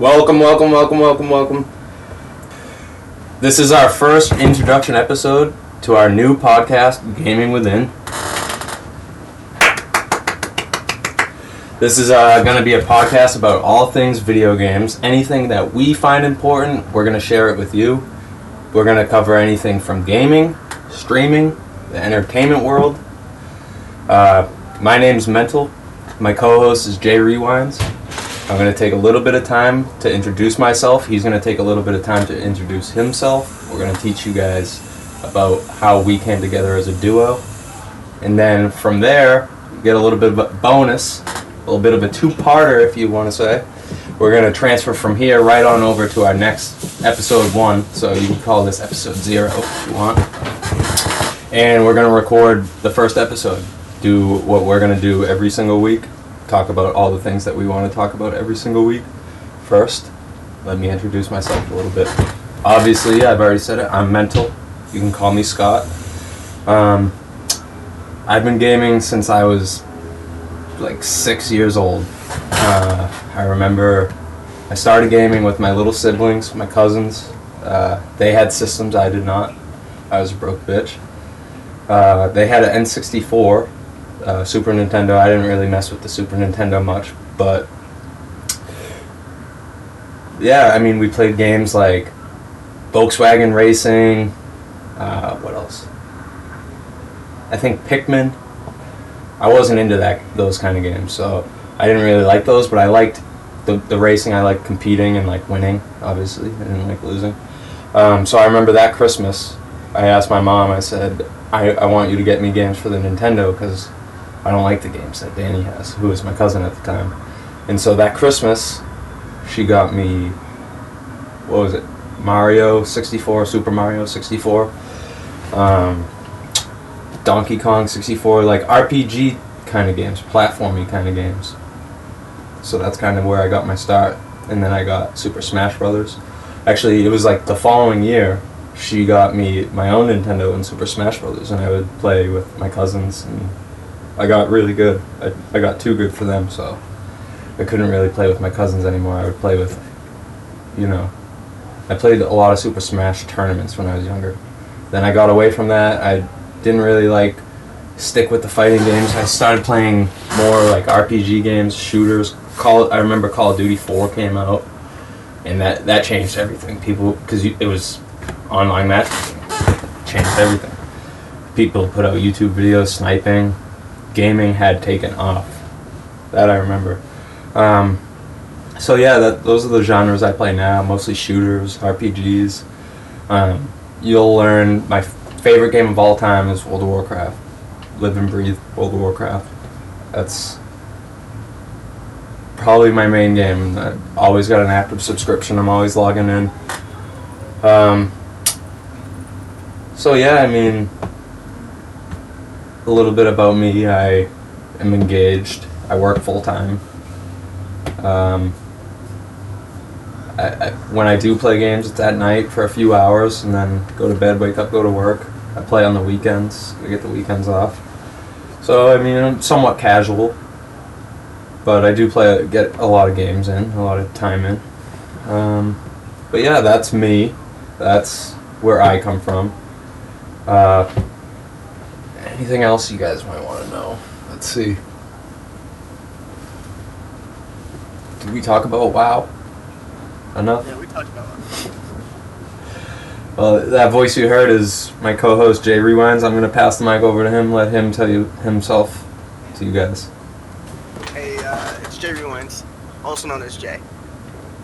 Welcome. This is our first introduction episode to our new podcast, Gaming Within. This is going to be a podcast about all things video games. Anything that we find important, we're going to share it with you. We're going to cover anything from gaming, streaming, the entertainment world. My name's Mental. My co-host is Jay Rewinds. I'm going to take a little bit of time to introduce myself. He's going to take a little bit of time to introduce himself. We're going to teach you guys about how we came together as a duo. And then from there, you get a little bit of a bonus, a little bit of a two-parter, if you want to say. We're going to transfer from here right on over to our next episode 1. So you can call this episode 0 if you want. And we're going to record the first episode. Do what we're going to do every single week. Talk about all the things that we want to talk about every single week. First, let me introduce myself a little bit. Obviously, I've already said it, I'm Mental. You can call me Scott. I've been gaming since I was like 6 years old. I remember I started gaming with my little siblings, my cousins. They had systems, I did not. I was a broke bitch. They had an N64. Super Nintendo. I didn't really mess with the Super Nintendo much, but yeah, I mean, we played games like Volkswagen Racing, what else? I think Pikmin. I wasn't into those kind of games, so I didn't really like those, but I liked the racing. I liked competing and like winning, obviously. I didn't like losing. So I remember that Christmas, I asked my mom, I said, I want you to get me games for the Nintendo because I don't like the games that Danny has, who was my cousin at the time. And so that Christmas, she got me, what was it, Mario 64, Super Mario 64, Donkey Kong 64, like RPG kind of games, platformy kind of games. So that's kind of where I got my start. And then I got Super Smash Brothers. Actually, it was like the following year, she got me my own Nintendo and Super Smash Brothers, and I would play with my cousins, and I got really good. I got too good for them, so I couldn't really play with my cousins anymore. I would play with, I played a lot of Super Smash tournaments when I was younger. Then I got away from that. I didn't really stick with the fighting games. I started playing more like RPG games, shooters. I remember Call of Duty 4 came out, and that changed everything. Because it was online matchmaking, changed everything. People put out YouTube videos, sniping. Gaming had taken off. That I remember. So yeah, those are the genres I play now. Mostly shooters, RPGs. You'll learn my favorite game of all time is World of Warcraft. Live and breathe World of Warcraft. That's probably my main game. I always got an active subscription. I'm always logging in. So yeah, I mean, a little bit about me. I am engaged. I work full time. When I do play games, it's at night for a few hours, and then go to bed, wake up, go to work. I play on the weekends. I get the weekends off. So I mean, I'm somewhat casual, but I do get a lot of games in, a lot of time in. But yeah, that's me. That's where I come from. Anything else you guys might want to know? Let's see. Did we talk about WoW? Enough? Yeah, we talked about it. Well, that voice you heard is my co-host Jay Rewinds. I'm going to pass the mic over to him, let him tell you himself to you guys. Hey, it's Jay Rewinds, also known as Jay.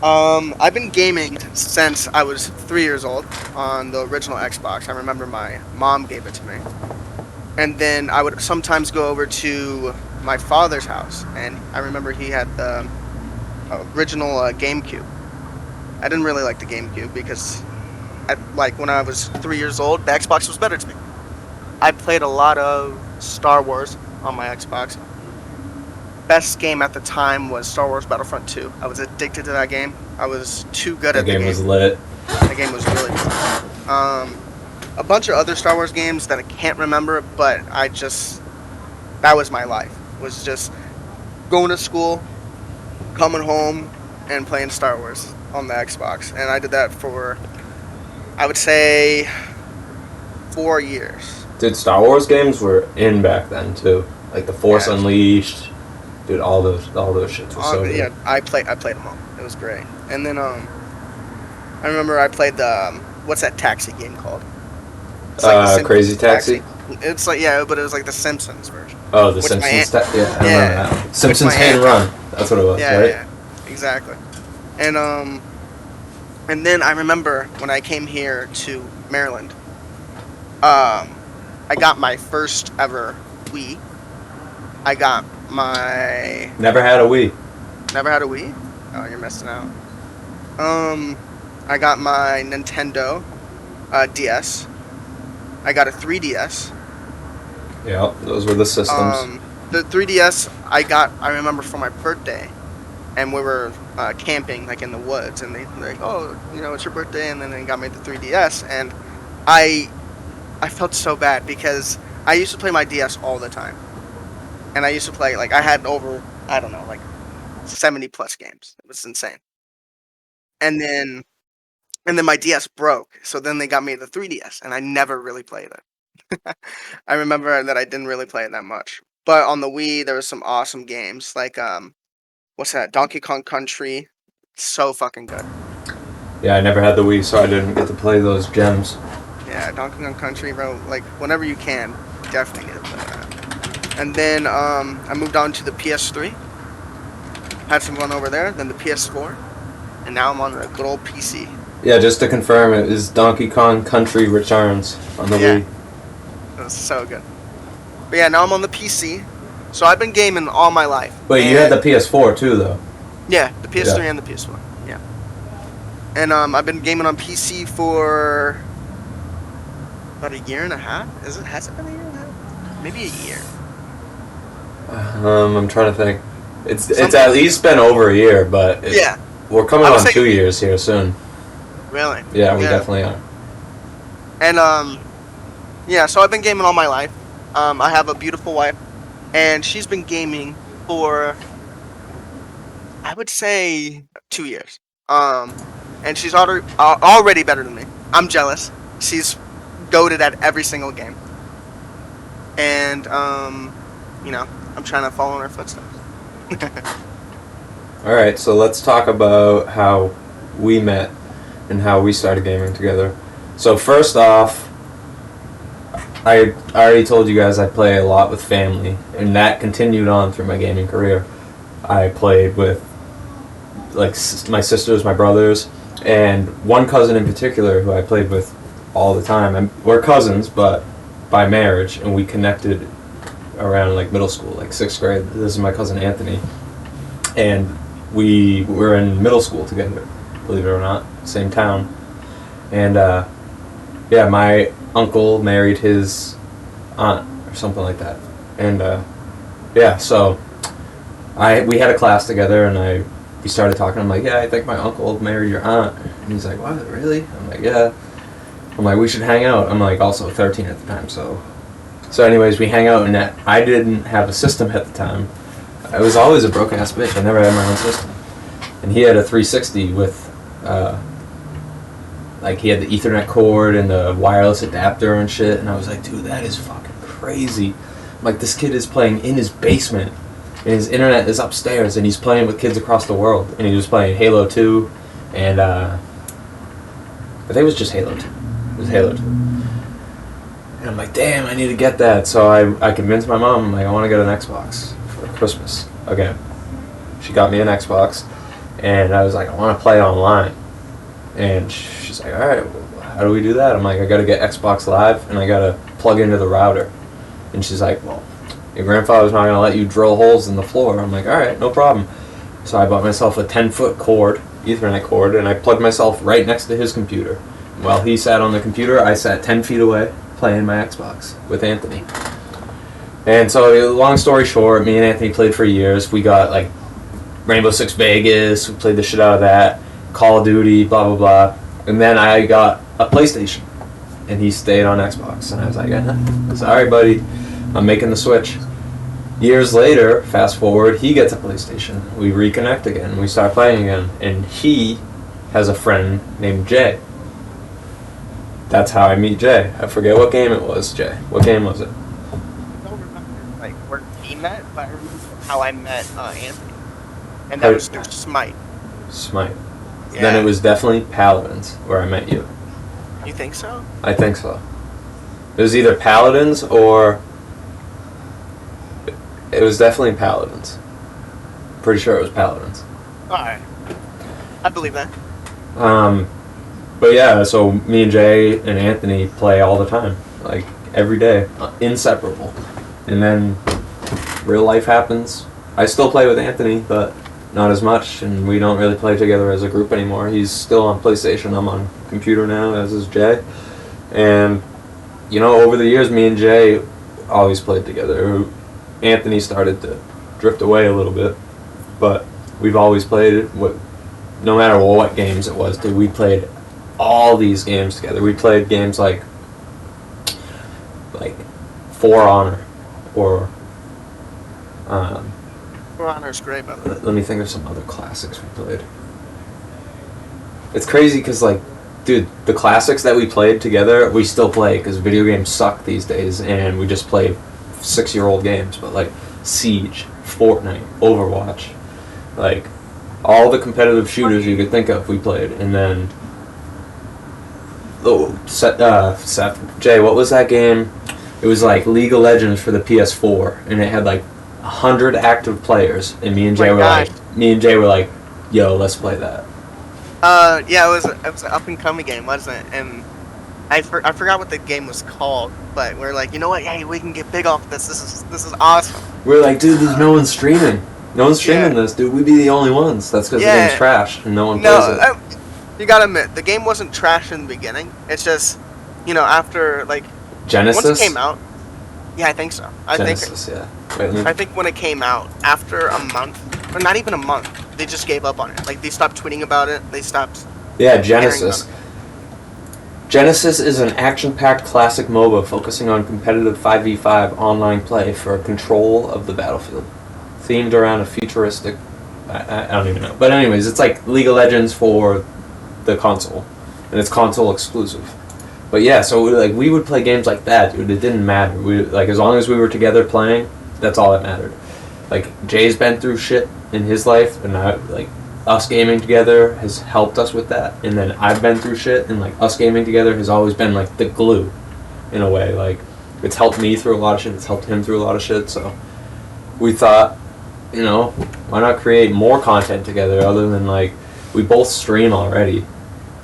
I've been gaming since I was 3 years old on the original Xbox. I remember my mom gave it to me. And then I would sometimes go over to my father's house, and I remember he had the original GameCube. I didn't really like the GameCube because, when I was 3 years old, the Xbox was better to me. I played a lot of Star Wars on my Xbox. Best game at the time was Star Wars Battlefront 2. I was addicted to that game. I was too good at the game. The game was lit. The game was really good. A bunch of other Star Wars games that I can't remember, but that was my life. Was just going to school, coming home, and playing Star Wars on the Xbox, and I did that for, I would say, 4 years. Dude, Star Wars games were in back then too. Like the Force Yeah. Unleashed. Dude, all those shits were so good. Yeah, I played them all. It was great. And then I remember I played the what's that taxi game called? It's like the Simpsons Crazy Taxi? It's like, yeah, but it was like the Simpsons version. Oh, the Which Simpsons. my Yeah, I remember Yeah. that. Simpsons my Hit and aunt- Run. That's what it was, Yeah, right? yeah, exactly. And then I remember when I came here to Maryland, I got my first ever Wii. I got my Never had a Wii. never had a Wii. Oh, you're missing out. I got my Nintendo DS. I got a 3DS. Yeah, those were the systems. The 3DS I remember for my birthday, and we were camping like in the woods, and they were like, oh, it's your birthday, and then they got me the 3DS, and I felt so bad because I used to play my DS all the time, and I used to play like I had over, I don't know, like 70 plus games. It was insane. And then my DS broke, so then they got me the 3DS, and I never really played it. I remember that I didn't really play it that much. But on the Wii, there was some awesome games like what's that? Donkey Kong Country. So fucking good. Yeah, I never had the Wii, so I didn't get to play those gems. Yeah, Donkey Kong Country, bro. Like whenever you can, definitely need to play that. And then I moved on to the PS3. Had some fun over there. Then the PS4, and now I'm on the good old PC. Yeah, just to confirm, it is Donkey Kong Country Returns on the Yeah. Wii. It was so good. But yeah, now I'm on the PC. So I've been gaming all my life. Wait, you had the PS4 too, though. Yeah, the PS3 Yeah. and the PS1. Yeah. And I've been gaming on PC for about a year and a half. Has it been a year and a half? Maybe a year. I'm trying to think. It's Something- at least been over a year, but Yeah. we're coming I would on say- 2 years here soon. Really? Yeah, we definitely are. And yeah, so I've been gaming all my life. I have a beautiful wife, and she's been gaming for, I would say, 2 years. And she's already better than me. I'm jealous. She's goated at every single game. And I'm trying to follow in her footsteps. All right, so let's talk about how we met and how we started gaming together. So first off, I already told you guys I play a lot with family, and that continued on through my gaming career. I played with like my sisters, my brothers, and one cousin in particular who I played with all the time. We're cousins, but by marriage, and we connected around like middle school, like 6th grade. This is my cousin Anthony, and we were in middle school together, believe it or not, same town. And yeah, my uncle married his aunt or something like that. And yeah, so we had a class together, and we started talking. I'm like, yeah, I think my uncle married your aunt. And he's like, what, really? I'm like, yeah. I'm like, we should hang out. I'm like also 13 at the time, so anyways, we hang out, and I didn't have a system at the time. I was always a broke ass bitch. I never had my own system. And he had a 360 with like he had the Ethernet cord and the wireless adapter and shit, and I was like, dude, that is fucking crazy. I'm like, this kid is playing in his basement, and his internet is upstairs, and he's playing with kids across the world. And he was playing Halo 2, and I think it was just Halo 2. It was Halo 2. And I'm like, damn, I need to get that. So I convinced my mom, I'm like, I want to get an Xbox for Christmas again. She got me an Xbox, and I was like, I want to play online. And she's like, all right, well, how do we do that? I'm like, I got to get Xbox Live, and I got to plug into the router. And she's like, well, your grandfather's not going to let you drill holes in the floor. I'm like, all right, no problem. So I bought myself a 10-foot cord, Ethernet cord, and I plugged myself right next to his computer. While he sat on the computer, I sat 10 feet away playing my Xbox with Anthony. And so, long story short, me and Anthony played for years. We got like Rainbow Six Vegas, we played the shit out of that, Call of Duty, blah blah blah. And then I got a PlayStation, and he stayed on Xbox. And I was like, sorry buddy, I'm making the switch. Years later, fast forward, he gets a PlayStation. We reconnect again. We start playing again. And he has a friend named Jay. That's how I meet Jay. I forget what game it was, Jay. What game was it? I don't remember like where we met, but I remember how I met Anthony, and that was through Smite. Smite. Yeah. Then it was definitely Paladins where I met you. You think so? I think so. It was either Paladins or... It was definitely Paladins. Pretty sure it was Paladins. Alright. I believe that. But yeah, so me and Jay and Anthony play all the time. Like, every day. Inseparable. And then real life happens. I still play with Anthony, but not as much, and we don't really play together as a group anymore. He's still on PlayStation. I'm on computer now, as is Jay. And, you know, over the years, me and Jay always played together. Anthony started to drift away a little bit, but we've always played no matter what games it was, dude. We played all these games together. We played games like For Honor, or For Honor's great, by the way. let me think of some other classics we played. It's crazy because, like, dude, the classics that we played together, we still play because video games suck these days, and we just play 6-year-old games. But like Siege, Fortnite, Overwatch, like all the competitive shooters you could think of, we played. And then, Seth, Jay, what was that game? It was like League of Legends for the PS4, and it had like 100 active players. And me and Jay were like, "Yo, let's play that." Yeah, it was an up and coming game, wasn't it? And I forgot what the game was called, but we're like, you know what? Hey, we can get big off this. This is awesome. We're like, dude, there's no one streaming. No one's streaming this, dude. We'd be the only ones. That's because the game's trash and no one plays it. You gotta admit, the game wasn't trash in the beginning. It's just, you know, after like Genesis? Once it came out. Yeah, I think so. I think when it came out, after a month, or not even a month, they just gave up on it. Like, they stopped tweeting about it. They stopped. Yeah, Genesis. Genesis is an action-packed classic MOBA focusing on competitive 5v5 online play for control of the battlefield, themed around a futuristic... I don't even know. But anyways, it's like League of Legends for the console, and it's console exclusive. But yeah, so we would play games like that, dude. It didn't matter. As long as we were together playing, that's all that mattered. Like, Jay's been through shit in his life, and us gaming together has helped us with that. And then I've been through shit, and us gaming together has always been like the glue, in a way. Like, it's helped me through a lot of shit. It's helped him through a lot of shit. So we thought, you know, why not create more content together other than we both stream already.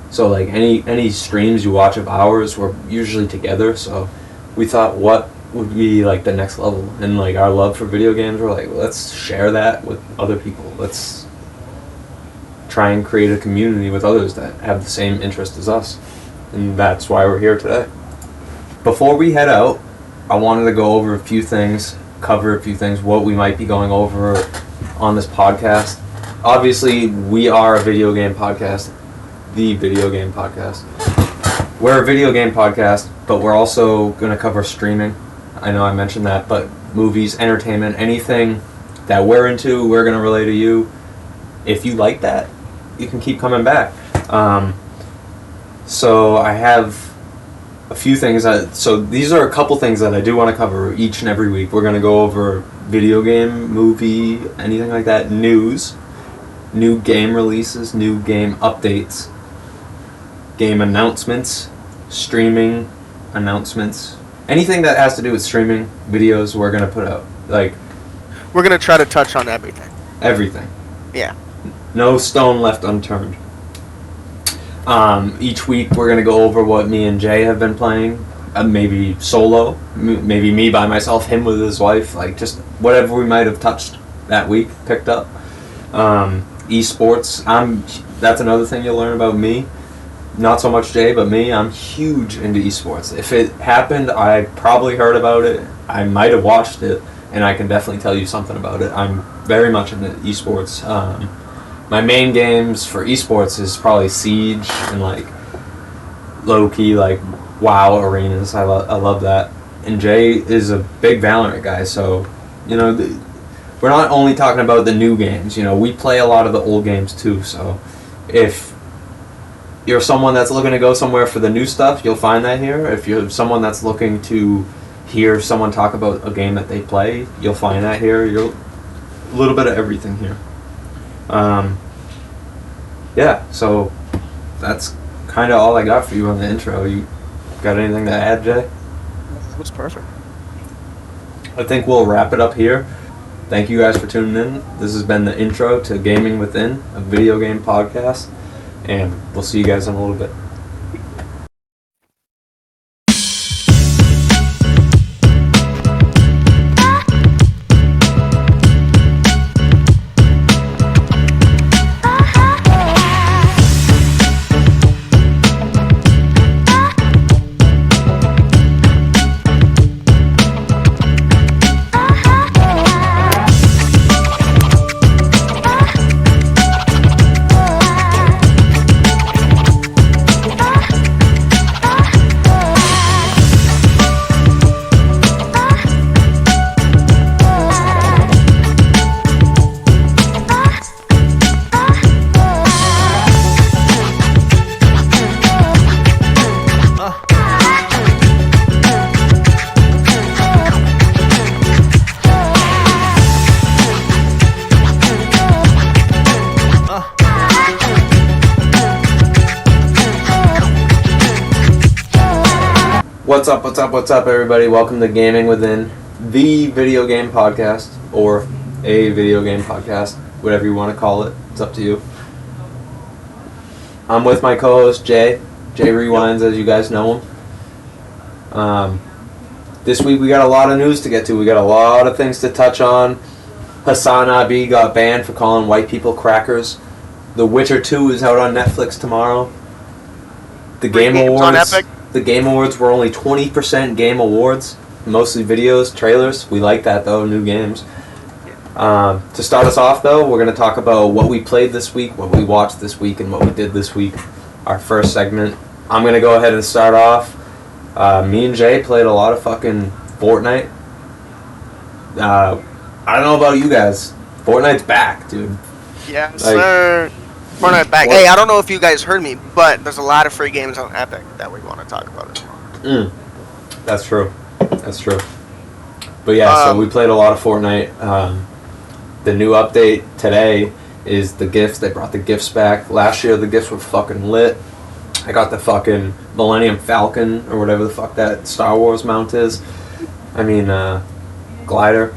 So any streams you watch of ours, we're usually together. So we thought, what would be the next level? And our love for video games, we're like, let's share that with other people. Let's try and create a community with others that have the same interest as us. And that's why we're here today. Before we head out, I wanted to go over a few things, cover a few things, what we might be going over on this podcast. Obviously, we are a video game podcast. The video game podcast. We're a video game podcast, but we're also going to cover streaming. I know I mentioned that, but movies, entertainment, anything that we're into, we're going to relay to you. If you like that, you can keep coming back. So I have a few things. So these are a couple things that I do want to cover each and every week. We're going to go over video game, movie, anything like that, news, new game releases, new game updates, game announcements, streaming announcements, anything that has to do with streaming videos we're going to put out. We're going to try to touch on everything. Everything. Yeah. No stone left unturned. Each week we're going to go over what me and Jay have been playing. Maybe solo, maybe me by myself, him with his wife, just whatever we might have touched that week, picked up. Esports, that's another thing you'll learn about me. Not so much Jay, but me. I'm huge into esports. If it happened, I probably heard about it. I might have watched it, and I can definitely tell you something about it. I'm very much into esports. My main games for esports is probably Siege and low-key WoW arenas. I love that. And Jay is a big Valorant guy, so we're not only talking about the new games. We play a lot of the old games too. So if you're someone that's looking to go somewhere for the new stuff, you'll find that here. If you're someone that's looking to hear someone talk about a game that they play, you'll find that here. You're a little bit of everything here. Yeah, so that's kind of all I got for you on the intro. You got anything to add, Jay? That was perfect. I think we'll wrap it up here. Thank you guys for tuning in. This has been the intro to Gaming Within, a video game podcast, and we'll see you guys in a little bit. What's up, everybody? Welcome to Gaming Within, the video game podcast, or a video game podcast, whatever you want to call it. It's up to you. I'm with my co-host, Jay. Jay Rewinds, as you guys know him. This week we got a lot of news to get to. We got a lot of things to touch on. Hassan Abi got banned for calling white people crackers. The Witcher 2 is out on Netflix tomorrow. The Game Awards. On Epic. The Game Awards were only 20% Game Awards, mostly videos, trailers. We like that, though, new games. To start us off, though, we're going to talk about what we played this week, what we watched this week, and what we did this week. Our first segment. I'm going to go ahead and start off. Me and Jay played a lot of fucking Fortnite. I don't know about you guys. Fortnite's back, dude. Yes, sir. Fortnite back. Hey, I don't know if you guys heard me, but there's a lot of free games on Epic that we want to talk about as well. That's true. But yeah, so we played a lot of Fortnite. The new update today is the gifts. They brought the gifts back. Last year the gifts were fucking lit. I got the fucking Millennium Falcon, or whatever the fuck that Star Wars mount is. I mean, glider.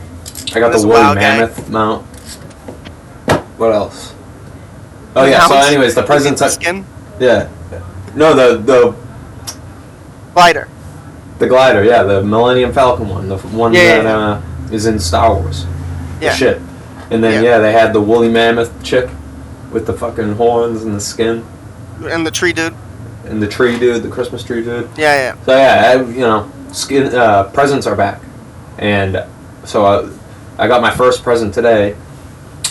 I got the woolly mammoth mount. What else? Oh yeah, so anyways, the presents... skin? Yeah. No, the... Glider. The glider, yeah, the Millennium Falcon one. The one that is in Star Wars. Yeah. The ship. And then, they had the woolly mammoth chick with the fucking horns and the skin. And the tree dude. And the tree dude, the Christmas tree dude. Yeah. So presents are back. And so I got my first present today.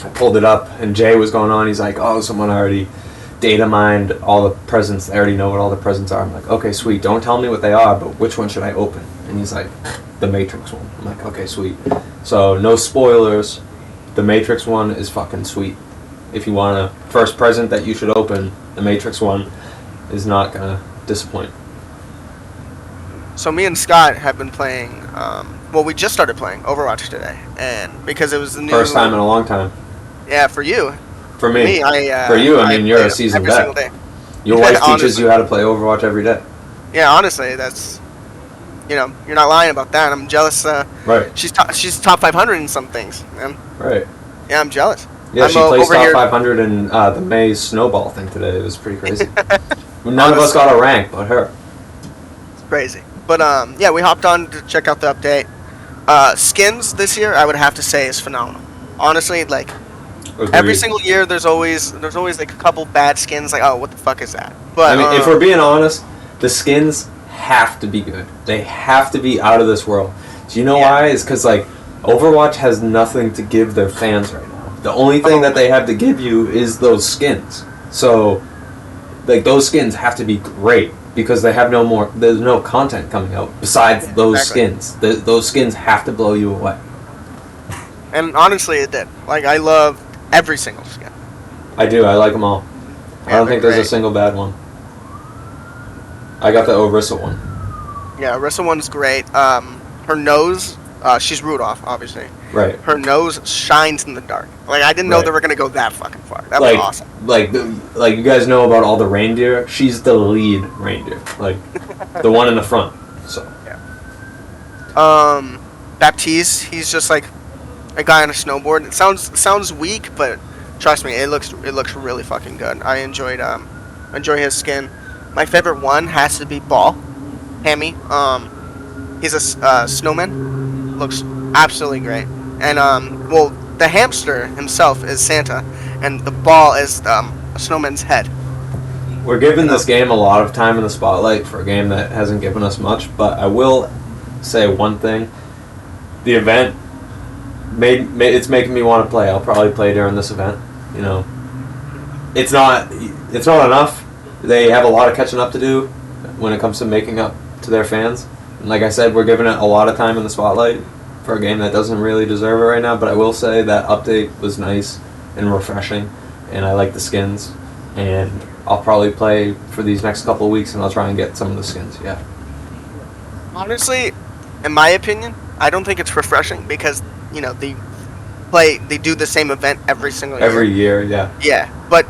I pulled it up, and Jay was going on. He's like, oh, someone already data mined all the presents. I already know what all the presents are. I'm like, okay, sweet. Don't tell me what they are, but which one should I open? And he's like, the Matrix one. I'm like, okay, sweet. So no spoilers. The Matrix one is fucking sweet. If you want a first present that you should open, the Matrix one is not going to disappoint. So me and Scott have been playing, we just started playing Overwatch today. And because it was the new... First time in a long time. Yeah, for you. For me. For you, I mean, you're a seasoned vet. Your wife teaches you how to play Overwatch every day. Yeah, honestly, that's... you're not lying about that. I'm jealous. Right. She's top 500 in some things, man. Right. Yeah, I'm jealous. Yeah, she placed top 500 in the May snowball thing today. It was pretty crazy. None of us got a rank, but her. It's crazy. But, we hopped on to check out the update. Skins this year, I would have to say, is phenomenal. Honestly, like... Every single year, there's always like a couple bad skins. Like, oh, what the fuck is that? But I mean, if we're being honest, the skins have to be good. They have to be out of this world. Do you know why? It's because like Overwatch has nothing to give their fans right now. The only thing that they have to give you is those skins. So, like those skins have to be great because they have no more. There's no content coming out besides those skins. Those skins have to blow you away. And honestly, it did. Like, I love every single skin. I do. I like them all. I Yeah, don't they're think there's a great. single bad one. I got the Orisa one. Yeah, Orisa one's great. Her nose, she's Rudolph, obviously. Right. Her nose shines in the dark. Like, I didn't know Right. they were gonna go that fucking far. That was awesome. Like you guys know about all the reindeer. She's the lead reindeer, like the one in the front. So Baptiste, he's just like a guy on a snowboard. It sounds weak, but trust me, it looks really fucking good. I enjoy his skin. My favorite one has to be Ball, Hammy. He's a snowman. Looks absolutely great. And well, the hamster himself is Santa, and the ball is a snowman's head. we're giving this game a lot of time in the spotlight for a game that hasn't given us much. But I will say one thing: the event it's making me want to play. I'll probably play during this event. You know, it's not enough. They have a lot of catching up to do when it comes to making up to their fans. And like I said, we're giving it a lot of time in the spotlight for a game that doesn't really deserve it right now. But I will say that update was nice and refreshing, and I like the skins. And I'll probably play for these next couple of weeks, and I'll try and get some of the skins. Yeah. Honestly, in my opinion, I don't think it's refreshing because they do the same event every single year. Every year, yeah. Yeah, but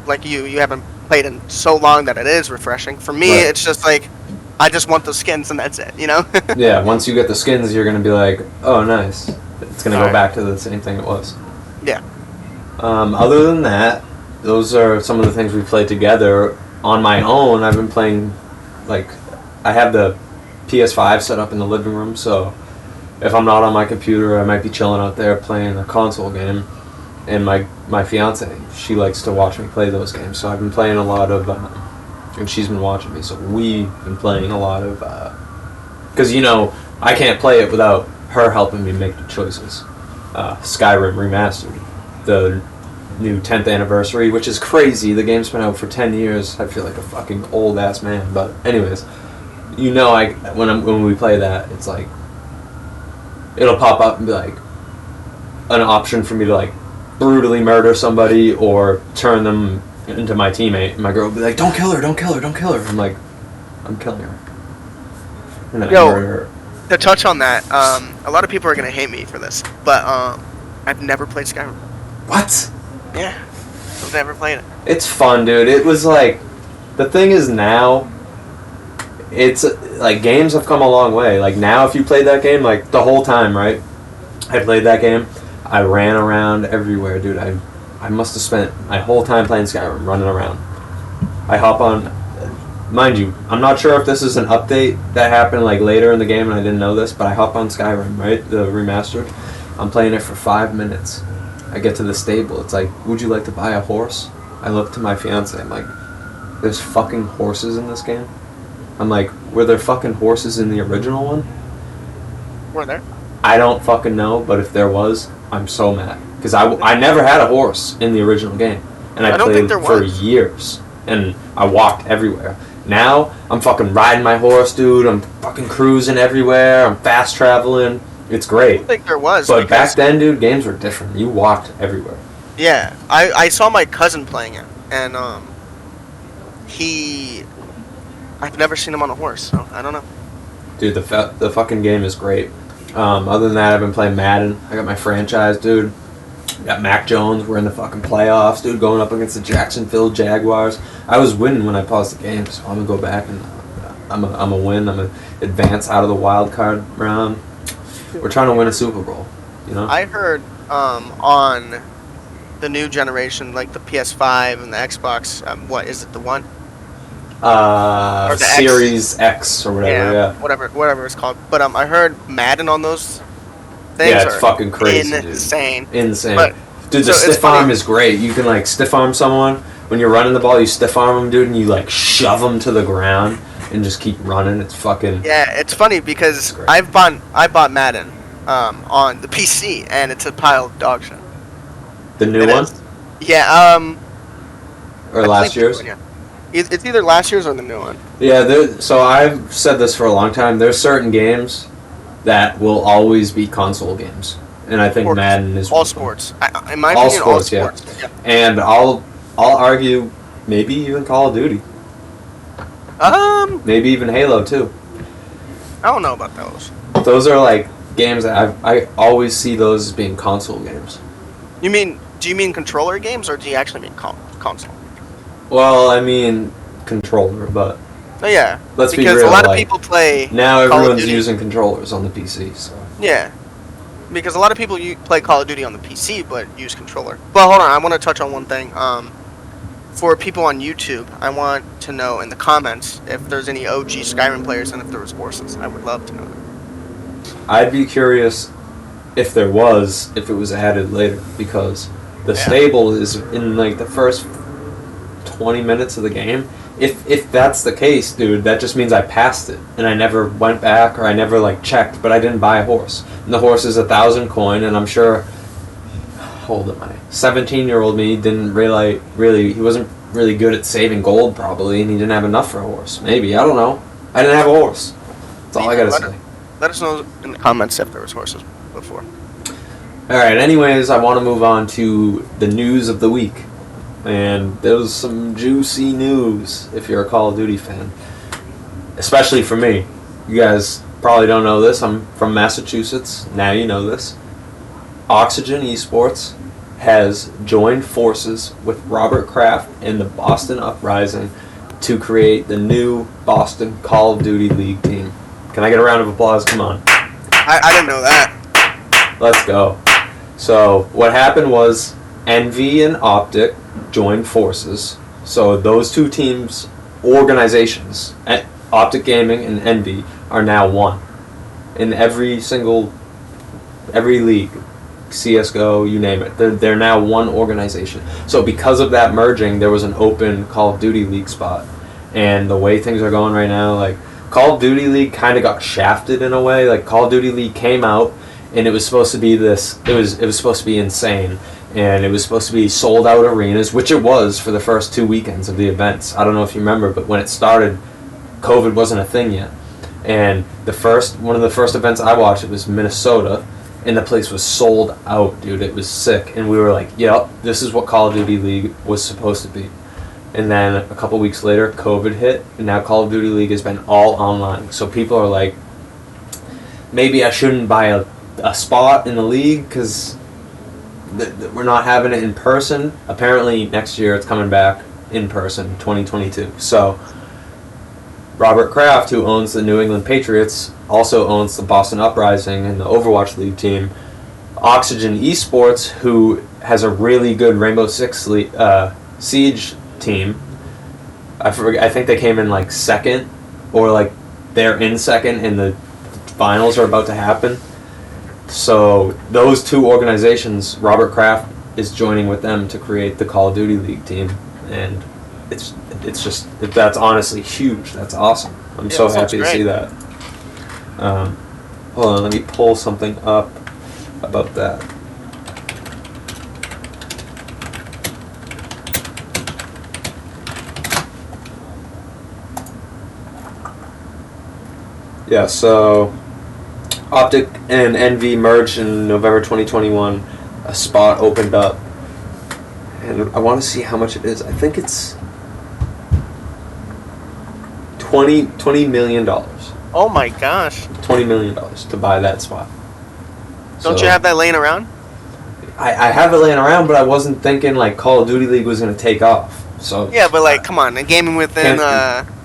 like you haven't played in so long that it is refreshing. For me, Right. it's just like I just want the skins and that's it. Yeah, once you get the skins, you're going to be like, oh, nice. It's going to go Alright. back to the same thing it was. Yeah. Other than that, those are some of the things we played together. On my own, I've been playing, like, I have the PS5 set up in the living room, so if I'm not on my computer, I might be chilling out there playing a console game. And my fiance, she likes to watch me play those games, so I've been playing a lot of, and she's been watching me, so we've been playing a lot of, because, I can't play it without her helping me make the choices. Skyrim Remastered, the new 10th anniversary, which is crazy. The game's been out for 10 years. I feel like a fucking old ass man, but anyways, when we play that, it's like it'll pop up and be like an option for me to like brutally murder somebody or turn them into my teammate. And my girl will be like, "Don't kill her! Don't kill her! Don't kill her!" I'm like, "I'm killing her," and then I murder her. To touch on that, a lot of people are gonna hate me for this, but I've never played Skyrim. What? Yeah, I've never played it. It's fun, dude. It was like, the thing is now, it's like games have come a long way. Like now, if you played that game, like the whole time, right? I played that game. I ran around everywhere, dude. I must have spent my whole time playing Skyrim, running around. I hop on, mind you, I'm not sure if this is an update that happened like later in the game and I didn't know this, but I hop on Skyrim, right? The remastered. I'm playing it for 5 minutes. I get to the stable. It's like, would you like to buy a horse? I look to my fiance. I'm like, there's fucking horses in this game? I'm like, were there fucking horses in the original one? Were there? I don't fucking know, but if there was, I'm so mad. Because I never had a horse in the original game. And I don't played think there for was. years. And I walked everywhere. Now, I'm fucking riding my horse, dude. I'm fucking cruising everywhere. I'm fast traveling. It's I great. don't think there was. But because, back then, dude, games were different. You walked everywhere. yeah, I saw my cousin playing it, and I've never seen him on a horse, so I don't know. Dude, the fucking game is great. Other than that, I've been playing Madden. I got my franchise, dude. Got Mac Jones. We're in the fucking playoffs, dude. Going up against the Jacksonville Jaguars. I was winning when I paused the game, so I'm gonna go back and I'm a win. I'm gonna advance out of the wild card round. We're trying to win a Super Bowl, you know. I heard on the new generation, like the PS5 and the Xbox. What is it? The one? Or the X. Series X or whatever. Yeah. Whatever it's called. But I heard Madden on those things. Yeah, it's are fucking crazy, insane. dude. Insane. But, Dude, the so it's stiff arm funny- is great. You can like stiff arm someone when you're running the ball. You stiff arm them, dude, and you like shove them to the ground and just keep running. It's fucking. Yeah, it's funny because great. I bought Madden on the PC and it's a pile of dog shit. The new It one is. Yeah. or I last believe year's? the new one, yeah. It's either last year's or the new one. Yeah. So I've said this for a long time. There's certain games that will always be console games. and I think Sports. Madden is All one of them. sports. In my All opinion, sports, all yeah. sports. Yeah. And I'll argue maybe even Call of Duty, maybe even Halo too. I don't know about those. Those are like games that I always see those as being console games. Do you mean controller games, or do you actually mean console? Well, I mean controller, but Oh yeah. let's be because real. a lot of like, people play. now Call of everyone's Duty. using controllers on the PC. So Yeah. Because a lot of people play Call of Duty on the PC, but use controller. But hold on, I want to touch on one thing. For people on YouTube, I want to know in the comments if there's any OG Skyrim players and if there was horses. I would love to know that. I'd be curious if it was added later, because the Yeah. stable is in like the first 20 minutes of the game. If that's the case, dude, that just means I passed it and I never went back, or I never like checked, but I didn't buy a horse. And the horse is 1,000 coin, and I'm sure. Hold it, my 17-year-old me didn't he wasn't really good at saving gold probably, and he didn't have enough for a horse. Maybe, I don't know. I didn't have a horse. That's all I gotta say. Let us know in the comments if there was horses before. Alright, anyways, I want to move on to the news of the week. And there was some juicy news if you're a Call of Duty fan. Especially for me. You guys probably don't know this. I'm from Massachusetts. Now you know this. Oxygen Esports has joined forces with Robert Kraft and the Boston Uprising to create the new Boston Call of Duty League team. Can I get a round of applause? Come on. I didn't know that. Let's go. So what happened was Envy and Optic joined forces. So those two teams, organizations, Optic Gaming and Envy, are now one. In every league, CSGO, you name it, they're now one organization. So because of that merging, there was an open Call of Duty League spot. And the way things are going right now, like, Call of Duty League kind of got shafted in a way. Like, Call of Duty League came out, and it was supposed to be it was supposed to be insane. And it was supposed to be sold out arenas, which it was for the first 2 weekends of the events. I don't know if you remember, but when it started, COVID wasn't a thing yet. And one of the first events I watched, it was Minnesota, and the place was sold out, dude. It was sick. And we were like, yep, this is what Call of Duty League was supposed to be. And then a couple weeks later, COVID hit, and now Call of Duty League has been all online. So people are like, maybe I shouldn't buy a spot in the league because we're not having it in person. Apparently next year it's coming back in person, 2022. So Robert Kraft, who owns the New England Patriots, also owns the Boston Uprising and the Overwatch League team. Oxygen Esports, who has a really good Rainbow Six Siege team. I think they came in like second, or like they're in second, and the finals are about to happen. So those two organizations, Robert Kraft is joining with them to create the Call of Duty League team, and that's honestly huge. That's awesome. I'm so happy to see that. Hold on, let me pull something up about that. Yeah, so Optic and Envy merged in November 2021. A spot opened up, and I want to see how much it is. I think it's $20 million. Oh my gosh. $20 million to buy that spot. Don't you have that laying around? I have it laying around, but I wasn't thinking like Call of Duty League was going to take off. So Yeah, but like, come on, gaming within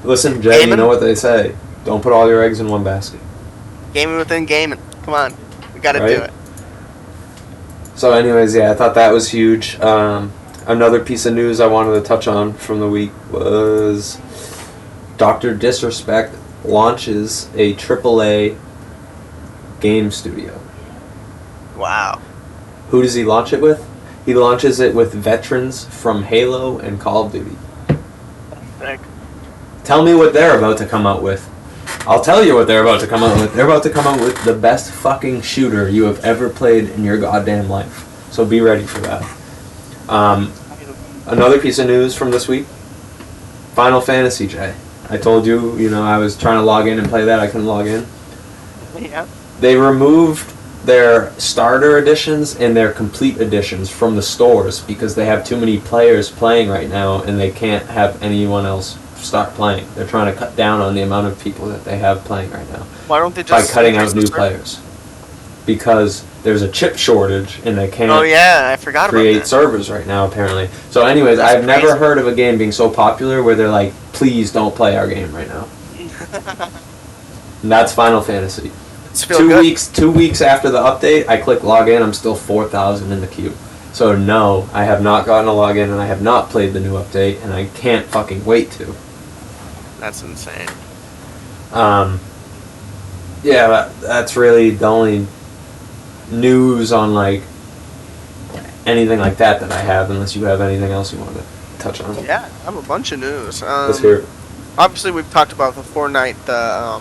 listen, Jay, gaming? you know what they say. Don't put all your eggs in one basket. gaming within gaming. Come on, we gotta Right? do it. So anyways, yeah, I thought that was huge. Another piece of news I wanted to touch on from the week was Dr. Disrespect launches a AAA game studio. Wow. Who does he launch it with? He launches it with veterans from Halo and Call of Duty. Sick. Tell me what they're about to come out with. I'll tell you what they're about to come out with. They're about to come out with the best fucking shooter you have ever played in your goddamn life. So be ready for that. Another piece of news from this week. Final Fantasy, Jay. I told you, I was trying to log in and play that. I couldn't log in. Yeah. They removed their starter editions and their complete editions from the stores because they have too many players playing right now and they can't have anyone else start playing. They're trying to cut down on the amount of people that they have playing right now. Why don't they by just cutting out new increase the server? players. Because there's a chip shortage and they can't Oh yeah, I forgot about create that. servers right now apparently. So anyways, That's I've never crazy. heard of a game being so popular where they're like, please don't play our game right now. And that's Final Fantasy. It's feel good. 2 weeks after the update, I click login, I'm still 4,000 in the queue. So no, I have not gotten a login and I have not played the new update and I can't fucking wait to. That's insane. Yeah, that's really the only news on like anything like that I have, unless you have anything else you want to touch on. Yeah, I have a bunch of news. Let's hear it. Obviously, we've talked about the Fortnite, the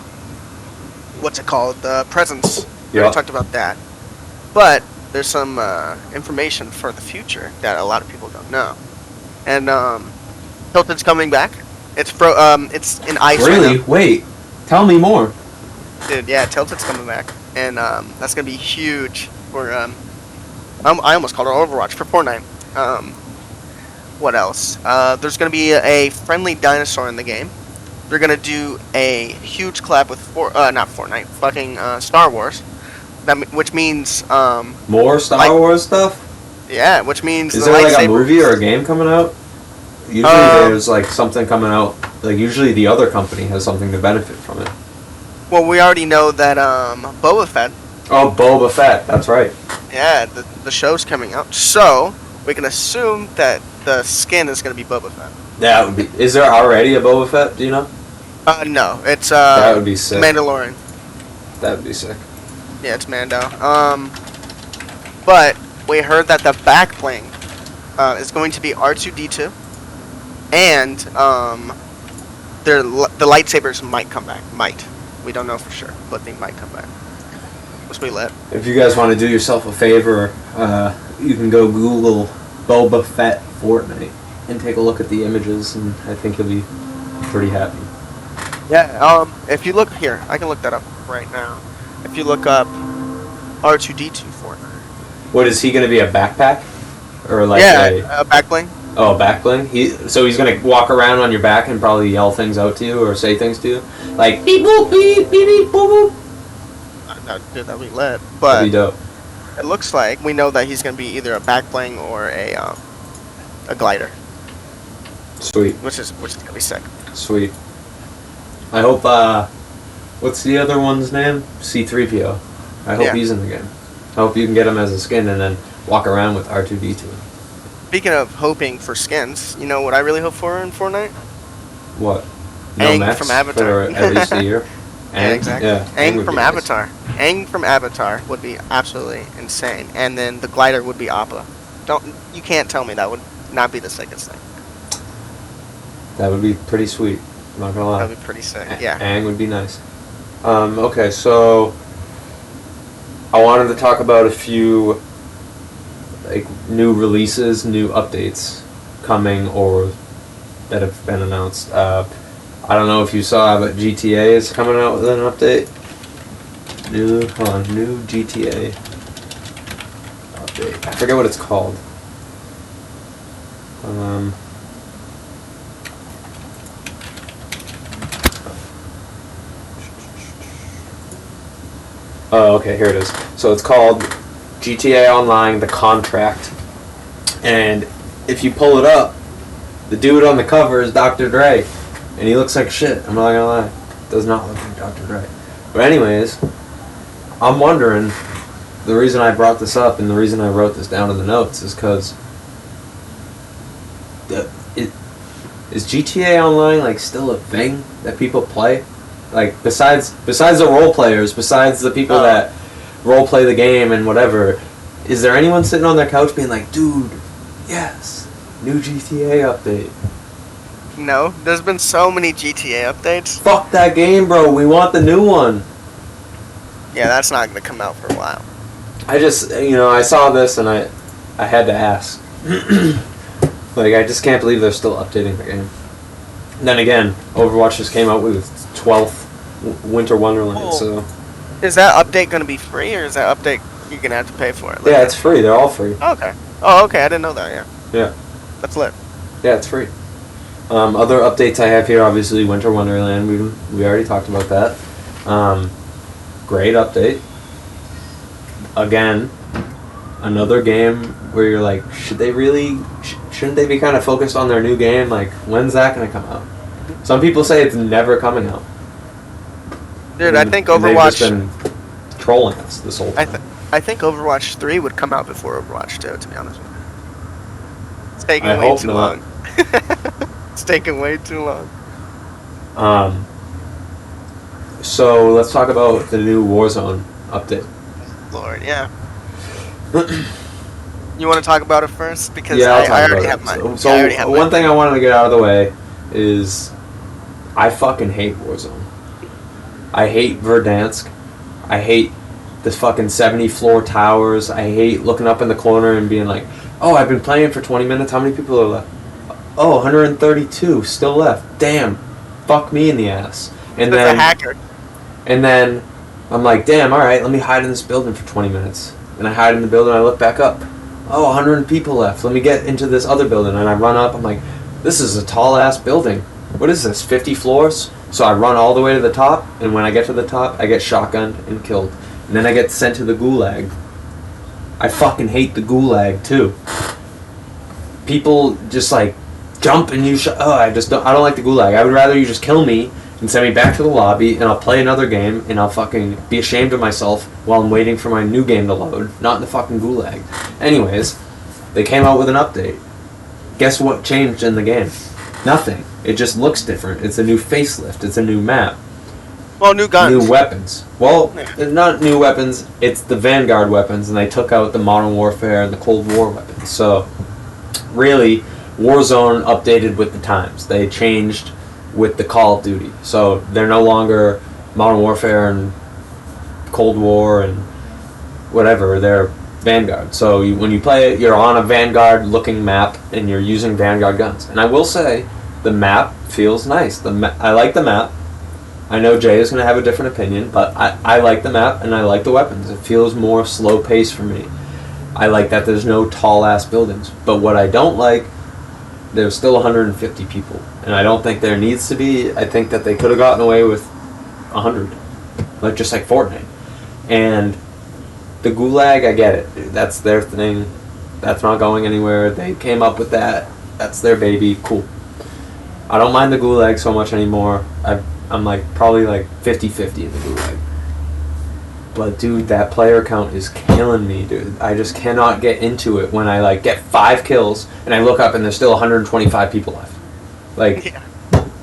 what's it called, the presents. We Yeah. already talked about that. But there's some information for the future that a lot of people don't know. And Tilted's coming back. It's it's in ice right Really? now. Wait, tell me more. Dude, yeah, Tilted's coming back, and that's gonna be huge for I almost called it Overwatch for Fortnite. What else? There's gonna be a friendly dinosaur in the game. They're gonna do a huge collab with not Fortnite, fucking Star Wars. Which means More Star Like- Wars stuff? yeah, which means Is the there like a lightsaber- movie or a game coming out? Usually there's like something coming out. Like usually the other company has something to benefit from it. Well, we already know that Boba Fett. Oh, Boba Fett. That's right. Yeah, the show's coming out, so we can assume that the skin is gonna be Boba Fett. That would be. Is there already a Boba Fett? Do you know? No, it's That would be sick. Mandalorian. That would be sick. Yeah, it's Mando. But we heard that the back bling is going to be R2D2, and the lightsabers might come back. Might. We don't know for sure, but they might come back. Which we lit. If you guys want to do yourself a favor, you can go Google Boba Fett Fortnite and take a look at the images, and I think you'll be pretty happy. Yeah. If you look here, I can look that up right now. If you look up R2D2 Fortnite. What is he going to be, a backpack? Or like Yeah, back bling. a back bling? So he's going to walk around on your back and probably yell things out to you or say things to you? Like, beep boop, beep, beep, beep, boop, boop. Dude, that'd be lit. That'd But be dope. it looks like we know that he's gonna be either a back bling or a glider, Sweet. which is gonna be sick. Sweet. I hope, what's the other one's name? C-3PO. I hope Yeah. he's in the game. I hope you can get him as a skin and then walk around with R2-D2. Speaking of hoping for skins, you know what I really hope for in Fortnite? What? Aang Nomex from Avatar. for at least a year? Yeah, exactly. Yeah, Aang would from be nice. Avatar. Aang from Avatar would be absolutely insane, and then the glider would be Appa. You can't tell me that would not be the sickest thing. That would be pretty sweet. I'm not gonna lie. That'd be pretty sick. Yeah. Aang would be nice. Okay, so I wanted to talk about a few like new releases, new updates coming or that have been announced. I don't know if you saw, but GTA is coming out with an update. New GTA update. I forget what it's called. Oh, okay, here it is. So it's called GTA Online: The Contract, and if you pull it up, the dude on the cover is Dr. Dre, and he looks like shit. I'm not gonna lie, does not look like Dr. Dre. But anyways, I'm wondering. The reason I brought this up and the reason I wrote this down in the notes is because is GTA Online like still a thing that people play? Like besides the role players, besides the people that role play the game and whatever, is there anyone sitting on their couch being like, dude, yes, new GTA update? No, there's been so many GTA updates. Fuck that game, bro. We want the new one. Yeah, that's not gonna come out for a while. I just, I saw this and I had to ask. Like, I just can't believe they're still updating the game. And then again, Overwatch just came out with its 12th Winter Wonderland, Well, so... Is that update going to be free, or is that update you're going to have to pay for it? Yeah, it's free. They're all free. Okay. Oh, okay. I didn't know that. Yeah. Yeah. That's lit. Yeah, it's free. Other updates I have here, obviously, Winter Wonderland. We already talked about that. Great update. Again, another game where you're like, should they really? Shouldn't they be kind of focused on their new game? Like, when's that going to come out? Some people say it's never coming out. Dude, I think and Overwatch. They've just been trolling us this whole time. I think Overwatch 3 would come out before Overwatch 2. To be honest with you, it's taking I way hope too not. long. It's taking way too long. So let's talk about the new Warzone update. Lord, yeah. You want to talk about it first? Because Yeah, I'll I talk already about have it. mine. So Yeah, I already have one mine. thing I wanted to get out of the way is I fucking hate Warzone. I hate Verdansk. I hate the fucking 70-floor towers. I hate looking up in the corner and being like, oh, I've been playing for 20 minutes. How many people are left? Oh, 132 still left. Damn. Fuck me in the ass. And There's then a hacker. And then I'm like, damn, alright, let me hide in this building for 20 minutes. And I hide in the building, I look back up. Oh, 100 people left. Let me get into this other building. And I run up, I'm like, this is a tall-ass building. What is this, 50 floors? So I run all the way to the top, and when I get to the top, I get shotgunned and killed. And then I get sent to the gulag. I fucking hate the gulag, too. People just, like, jump and you I don't like the gulag. I would rather you just kill me and send me back to the lobby, and I'll play another game, and I'll fucking be ashamed of myself while I'm waiting for my new game to load, not in the fucking gulag. Anyways, they came out with an update. Guess what changed in the game? Nothing. It just looks different. It's a new facelift. It's a new map. Well, new guns. New weapons. Well, Yeah. not new weapons. It's the Vanguard weapons, and they took out the Modern Warfare and the Cold War weapons. So, really, Warzone updated with the times. They changed with the Call of Duty. So they're no longer Modern Warfare and Cold War and whatever. They're Vanguard. So when you play it, you're on a Vanguard looking map and you're using Vanguard guns. And I will say, the map feels nice. I like the map. I know Jay is going to have a different opinion, but I like the map and I like the weapons. It feels more slow paced for me. I like that there's no tall ass buildings. But what I don't like, there's still 150 people. And I don't think there needs to be. I think that they could have gotten away with 100. Like, just like Fortnite. And the gulag, I get it. That's their thing. That's not going anywhere. They came up with that. That's their baby. Cool. I don't mind the gulag so much anymore. I'm like probably like 50-50 in the gulag. But dude, that player count is killing me, dude. I just cannot get into it when I like get 5 kills and I look up and there's still 125 people left. Like, Yeah.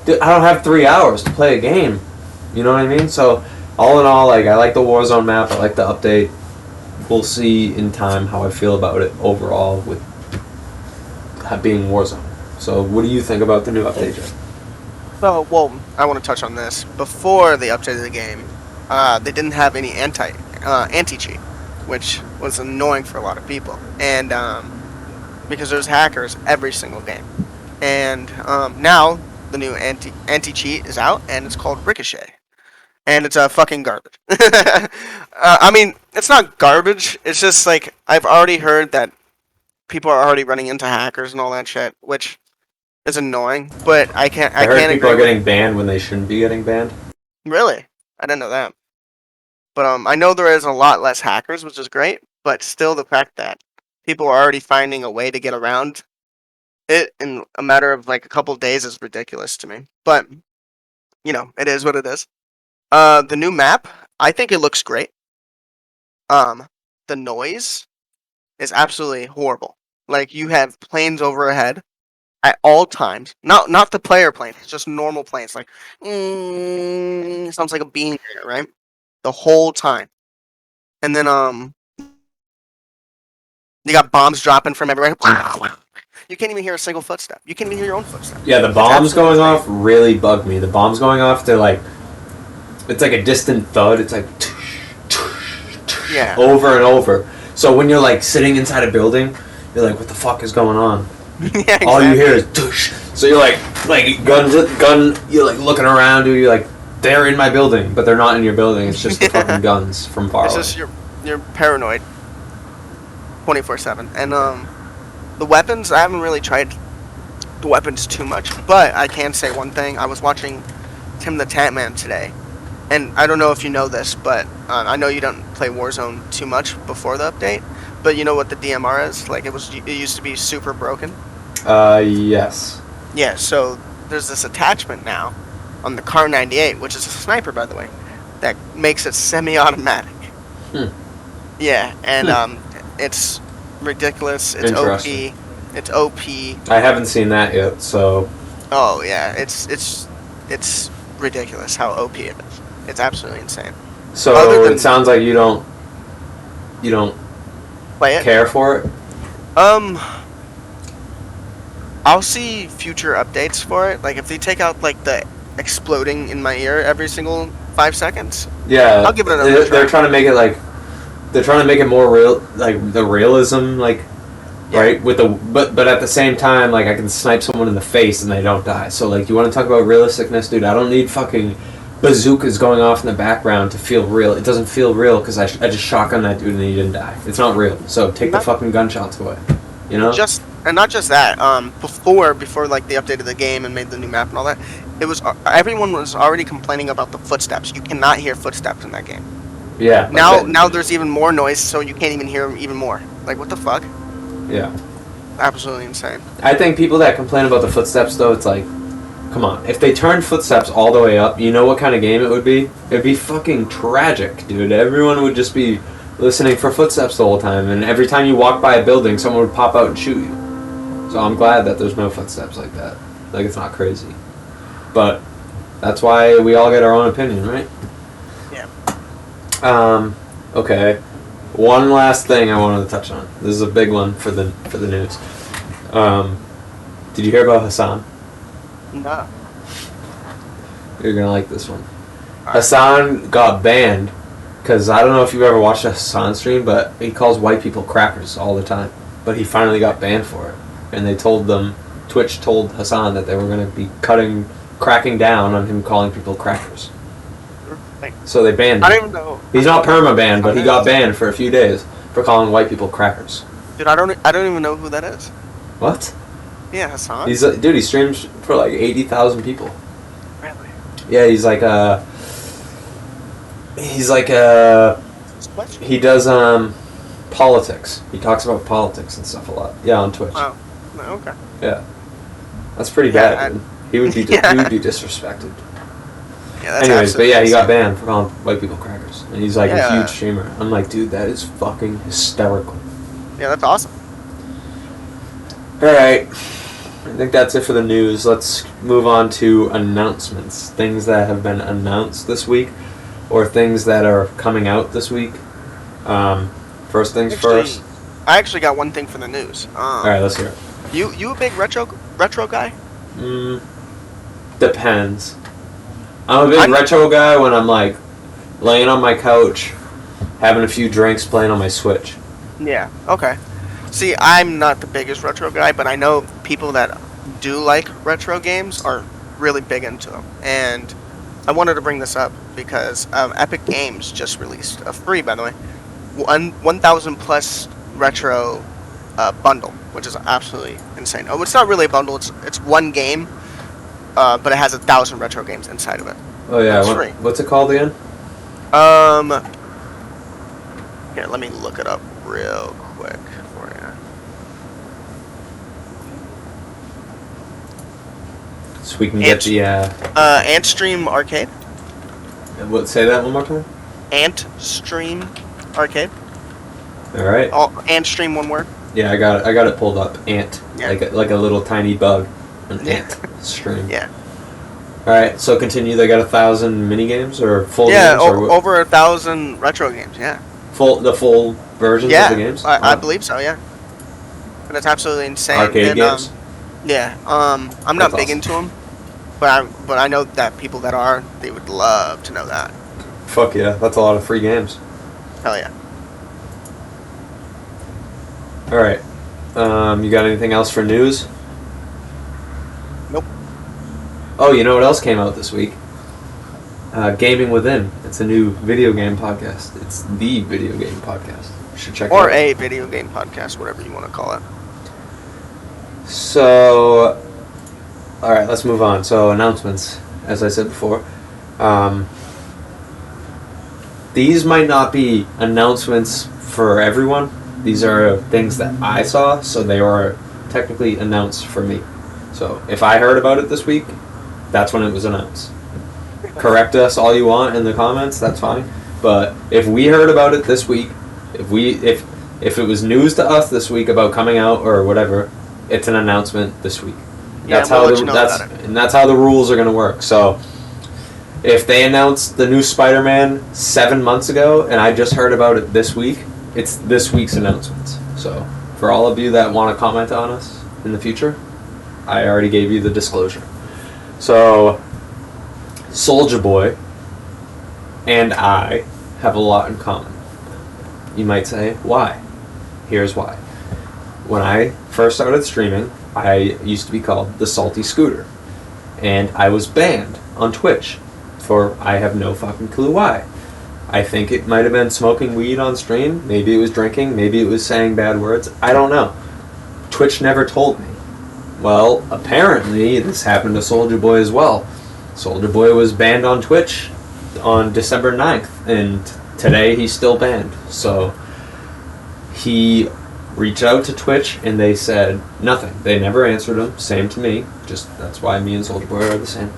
dude, I don't have 3 hours to play a game. You know what I mean? So, all in all, like, I like the Warzone map. I like the update. We'll see in time how I feel about it overall with being Warzone. So, what do you think about the new update, Jeff? Well, I want to touch on this. Before they updated the game, they didn't have any anti-cheat, which was annoying for a lot of people. And because there's hackers every single game. And now the new anti-cheat is out, and it's called Ricochet. And it's fucking garbage. I mean, it's not garbage. It's just like I've already heard that people are already running into hackers and all that shit, which is annoying. But I can't. I heard can't people agree are getting banned when they shouldn't be getting banned. Really? I didn't know that. But I know there is a lot less hackers, which is great. But still, the fact that people are already finding a way to get around it in a matter of like a couple days is ridiculous to me. But you know, it is what it is. The new map, I think it looks great. The noise is absolutely horrible. Like you have planes overhead at all times. Not the player planes, just normal planes. Like sounds like a bean grater, right? The whole time. And then you got bombs dropping from everywhere. You can't even hear a single footstep. You can't even hear your own footstep. Yeah, the bombs going off really bug me. The bombs going off, they're like, it's like a distant thud. It's like, Yeah. over and over. So when you're like sitting inside a building, you're like, what the fuck is going on? Yeah, exactly. All you hear is tush. So you're like gun, you're like looking around, dude. You're like, they're in my building, but they're not in your building. It's just the fucking guns from far It's away. just you're paranoid 24/7. And the weapons, I haven't really tried the weapons too much, but I can say one thing. I was watching Tim the Tat Man today, and I don't know if you know this, but I know you don't play Warzone too much before the update, but you know what the DMR is? Like, it used to be super broken. Yes. Yeah, so there's this attachment now on the Car 98, which is a sniper, by the way, that makes it semi-automatic. Yeah, and it's ridiculous. It's OP. Interesting. It's OP. I haven't seen that yet, so Oh yeah, it's ridiculous how OP it is. It's absolutely insane. Other than- it sounds like you don't Play it. care for it. I'll see future updates for it. Like if they take out like the exploding in my ear every single 5 seconds. Yeah, I'll give it another they're try. trying to make it like they're trying to make it more real, like the realism, like Yeah. right with the but at the same time, like I can snipe someone in the face and they don't die. So like you want to talk about realisticness, dude? I don't need fucking bazookas going off in the background to feel real. It doesn't feel real because I just shotgun that dude and he didn't die. It's not real. So take the fucking gunshots away. You know? And not just that. Before like they updated the game and made the new map and all that, it was everyone was already complaining about the footsteps. You cannot hear footsteps in that game. Yeah. Now there's even more noise, so you can't even hear them even more. Like what the fuck? Yeah. Absolutely insane. I think people that complain about the footsteps, though, it's like, come on. If they turned footsteps all the way up, you know what kind of game it would be? It'd be fucking tragic, dude. Everyone would just be listening for footsteps the whole time, and every time you walk by a building, someone would pop out and shoot you. So I'm glad that there's no footsteps like that. Like, it's not crazy. But that's why we all get our own opinion, right? Yeah. Okay. One last thing I wanted to touch on. This is a big one for the news. Did you hear about Hassan? No. You're gonna like this one. Alright. Hassan got banned because I don't know if you've ever watched a Hassan stream, but he calls white people crackers all the time. But he finally got banned for it, and Twitch told Hassan that they were gonna be cracking down on him calling people crackers. So they banned him. I don't even know. He's not perma-banned, but he got banned for a few days for calling white people crackers. Dude, I don't even know who that is. What? Yeah, Hassan. He streams for like 80,000 people. Really? Yeah, he does politics. He talks about politics and stuff a lot. Yeah, on Twitch. Wow. No, okay. Yeah. That's pretty Yeah, bad, dude. He would be disrespected. Yeah, that's Anyways, but yeah, he got insane. banned for calling white people crackers. And he's like a Yeah. huge streamer. I'm like, dude, that is fucking hysterical. Yeah, that's awesome. Alright. I think that's it for the news. Let's move on to announcements. Things that have been announced this week, or things that are coming out this week. First things first. I actually got one thing for the news. Alright, let's hear it. You a big retro guy? Depends. I'm a big retro guy when I'm like laying on my couch, having a few drinks, playing on my Switch. Yeah. Okay. See, I'm not the biggest retro guy, but I know people that do like retro games are really big into them. And I wanted to bring this up because Epic Games just released a free, by the way, 1,000 plus retro bundle, which is absolutely insane. Oh, it's not really a bundle; it's one game, but it has 1,000 retro games inside of it. Oh yeah, It's free. what's it called again? Here, let me look it up real quick for you. So we can get the Antstream Arcade. say that one more time. Antstream Arcade. All right. Antstream, one word. Yeah, I got it pulled up. Ant, Yeah. like a little tiny bug, an Yeah. ant stream. Yeah. All right, so continue. They got 1,000 mini games or full Yeah, games or over 1,000 retro games. Yeah. the full versions Yeah, of the games. I Wow. believe so. Yeah. And it's absolutely insane. Arcade And, games. Yeah. I'm not That's big awesome. into them, but I know that people that are, they would love to know that. Fuck yeah, that's a lot of free games. Hell yeah. All right, you got anything else for news? Nope. Oh, you know what else came out this week? Gaming Within. It's a new video game podcast. It's the video game podcast. You should check it Or out. a video game podcast, whatever you want to call it. So, alright, let's move on. So, announcements, as I said before. These might not be announcements for everyone. These are things that I saw, so they were technically announced for me. So, if I heard about it this week, that's when it was announced. Correct us all you want in the comments, that's fine. But if we heard about it this week, if it was news to us this week about coming out or whatever, it's an announcement this week. That's we'll how let you know about it. and that's how the rules are going to work. So if they announced the new Spider-Man 7 months ago and I just heard about it this week, it's this week's announcements. So for all of you that want to comment on us in the future, I already gave you the disclosure. So Soulja Boy and I have a lot in common. You might say, why? Here's why. When I first started streaming, I used to be called the Salty Scooter. And I was banned on Twitch for I have no fucking clue why. I think it might have been smoking weed on stream. Maybe it was drinking. Maybe it was saying bad words. I don't know. Twitch never told me. Well, apparently this happened to Soulja Boy as well. Soulja Boy was banned on Twitch on December 9th, and today he's still banned. So he reached out to Twitch and they said nothing. They never answered him. Same to me. Just that's why me and Soulja Boy are the same.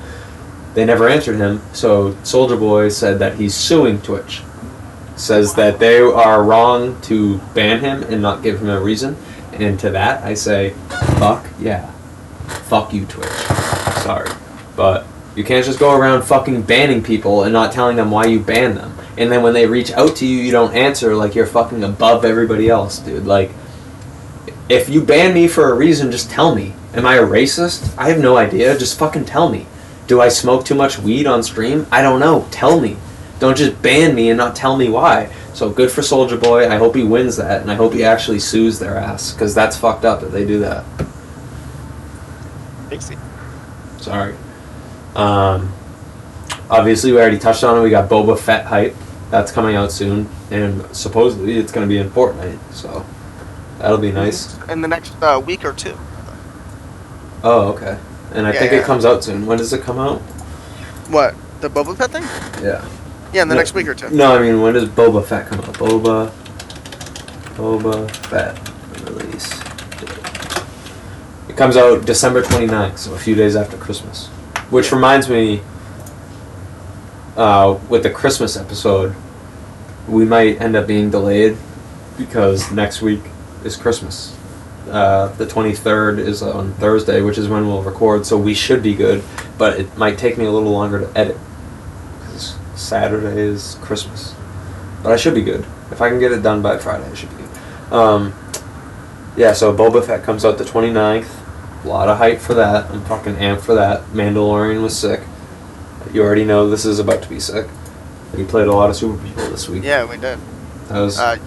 They never answered him. So Soulja Boy said that he's suing Twitch. Says that they are wrong to ban him and not give him a reason. And to that I say, fuck yeah. Fuck you, Twitch. Sorry. But you can't just go around fucking banning people and not telling them why you ban them. And then when they reach out to you, you don't answer like you're fucking above everybody else, dude. Like, if you ban me for a reason, just tell me. Am I a racist? I have no idea. Just fucking tell me. Do I smoke too much weed on stream? I don't know. Tell me. Don't just ban me and not tell me why. So good for Soulja Boy. I hope he wins that, and I hope he actually sues their ass, because that's fucked up if they do that. Sorry. Obviously, we already touched on it. We got Boba Fett hype. That's coming out soon, and supposedly it's going to be in Fortnite, so that'll be nice. In the next week or two. Oh, okay. And I think it comes out soon. When does it come out? What? The Boba Fett thing? Yeah. Yeah, in the next week or two. No, I mean, when does Boba Fett come out? Boba Fett release. It comes out December 29th, so a few days after Christmas. Which reminds me, with the Christmas episode, we might end up being delayed because next week is Christmas. The 23rd is on Thursday, which is when we'll record, so we should be good, but it might take me a little longer to edit because Saturday is Christmas. But I should be good. If I can get it done by Friday, I should be good. Yeah, so Boba Fett comes out the 29th. A lot of hype for that. I'm fucking amped for that. Mandalorian was sick. You already know this is about to be sick. We played a lot of Super People this week. Yeah, we did. That was alright.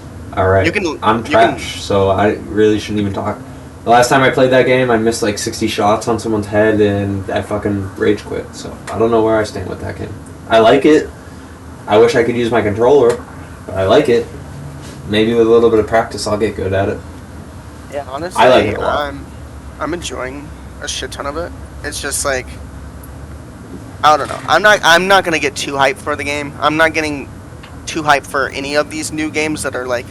I'm you trash, so I really shouldn't even talk. The last time I played that game, I missed like 60 shots on someone's head, and I fucking rage quit. So I don't know where I stand with that game. I like it. I wish I could use my controller, but I like it. Maybe with a little bit of practice, I'll get good at it. Yeah, honestly, I like it a lot. I'm enjoying a shit ton of it. It's just like, I don't know. I'm not gonna get too hyped for the game. I'm not getting too hyped for any of these new games that are like,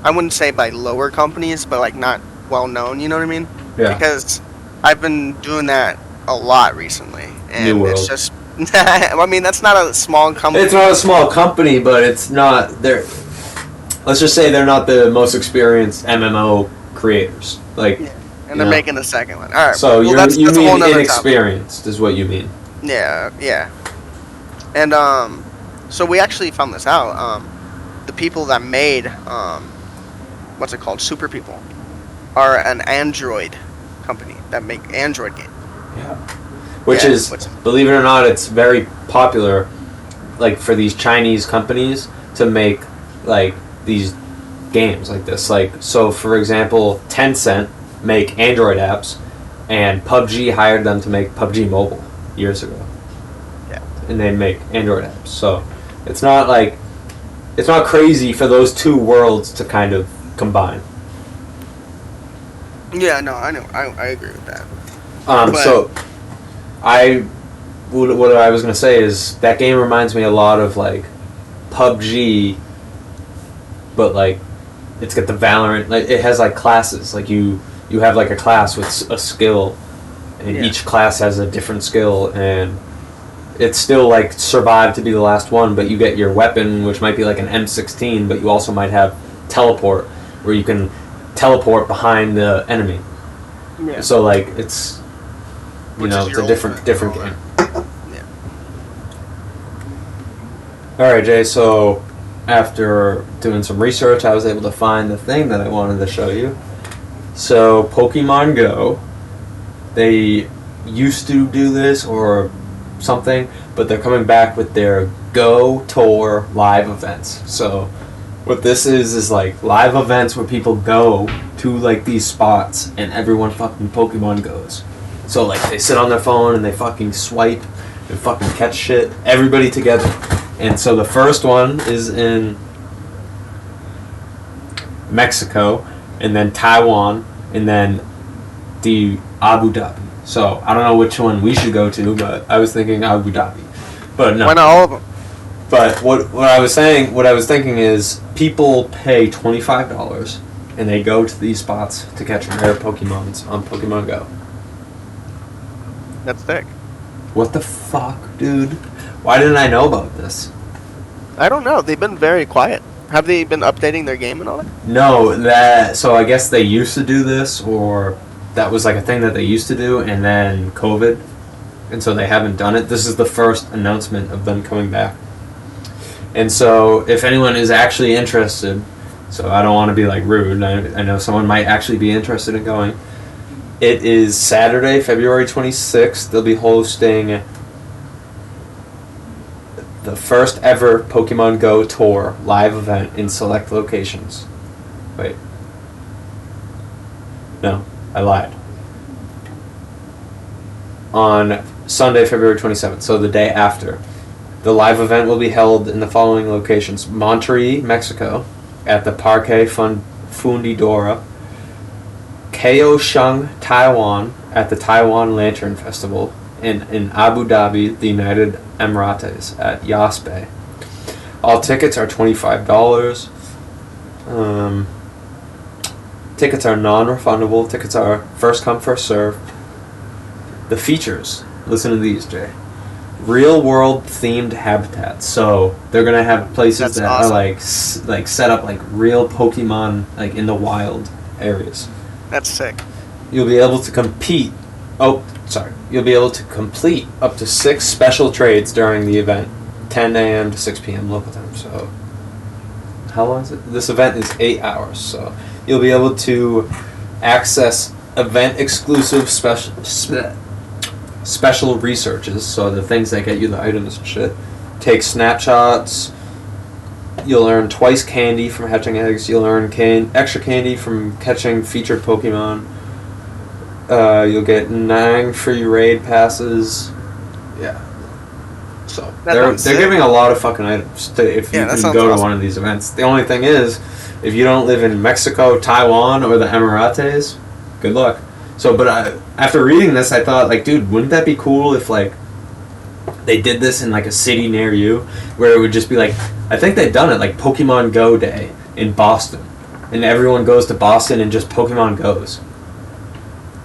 I wouldn't say by lower companies, but like not well known. You know what I mean? Yeah. Because I've been doing that a lot recently, and New World. it's just. I mean, that's not a small company. It's not a small company, but it's not. Let's just say they're not the most experienced MMO creators. Like. Yeah. And they're making the second one. All right. So well, you that's a whole mean nother inexperienced, topic. Is what you mean? Yeah. And so we actually found this out. The people that made what's it called, Super People, are an Android company that make Android games. Yeah. Which is, believe it or not, it's very popular, like for these Chinese companies to make like these games like this. Like, so for example, Tencent make Android apps, and PUBG hired them to make PUBG Mobile years ago. Yeah. and they make Android apps. So it's not crazy for those two worlds to kind of combine. Yeah, no, I know. I agree with that. So what I was gonna say is that game reminds me a lot of like PUBG, but like it's got the Valorant. Like it has like classes. Like you have like a class with a skill, and each class has a different skill, and it's still like survive to be the last one. But you get your weapon, which might be like an M16, but you also might have teleport, where you can teleport behind the enemy. Yeah. So like it's it's a different game. Yeah. All right, Jay. So after doing some research, I was able to find the thing that I wanted to show you. So Pokemon Go, they used to do this or something, but they're coming back with their Go Tour live events. So what this is like live events where people go to like these spots and everyone fucking Pokemon goes. So like they sit on their phone and they fucking swipe and fucking catch shit, everybody together. And so the first one is in Mexico, and then Taiwan, and then the Abu Dhabi. So I don't know which one we should go to, but I was thinking Abu Dhabi. But no. Why not all of them? But what I was thinking is people pay $25 and they go to these spots to catch rare Pokemons on Pokemon Go. That's thick. What the fuck, dude? Why didn't I know about this? I don't know. They've been very quiet. Have they been updating their game and all that? No, so I guess they used to do this, or that was like a thing that they used to do, and then COVID, and so they haven't done it. This is the first announcement of them coming back. And so if anyone is actually interested, so I don't want to be like rude, I know someone might actually be interested in going. It is Saturday, February 26th. They'll be hosting the first ever Pokemon Go Tour live event in select locations. Wait. No, I lied. On Sunday, February 27th, so the day after. The live event will be held in the following locations: Monterrey, Mexico, at the Parque Fundidora; Kaohsiung, Taiwan, at the Taiwan Lantern Festival; and in Abu Dhabi, the United Emirates, at Yas-Bay. All tickets are $25. Tickets are non-refundable. Tickets are first come, first serve. The features. Listen to these, Jay. Real world themed habitats. So they're gonna have places that awesome. are like set up like real Pokemon like in the wild areas. That's sick. You'll be able to You'll be able to complete up to 6 special trades during the event, 10 a.m. to 6 p.m. local time. So how long is it? This event is 8 hours. So you'll be able to access event exclusive special researches, so the things that get you the items and shit. Take snapshots. You'll earn twice candy from hatching eggs. You'll earn extra candy from catching featured Pokemon. You'll get 9 free raid passes. Yeah. So they're giving a lot of fucking items if you can go to one of these events. The only thing is, if you don't live in Mexico, Taiwan, or the Emirates, good luck. So, but after reading this, I thought, like, dude, wouldn't that be cool if, like, they did this in, like, a city near you, where it would just be, like, I think they've done it, like, Pokemon Go Day in Boston, and everyone goes to Boston and just Pokemon goes.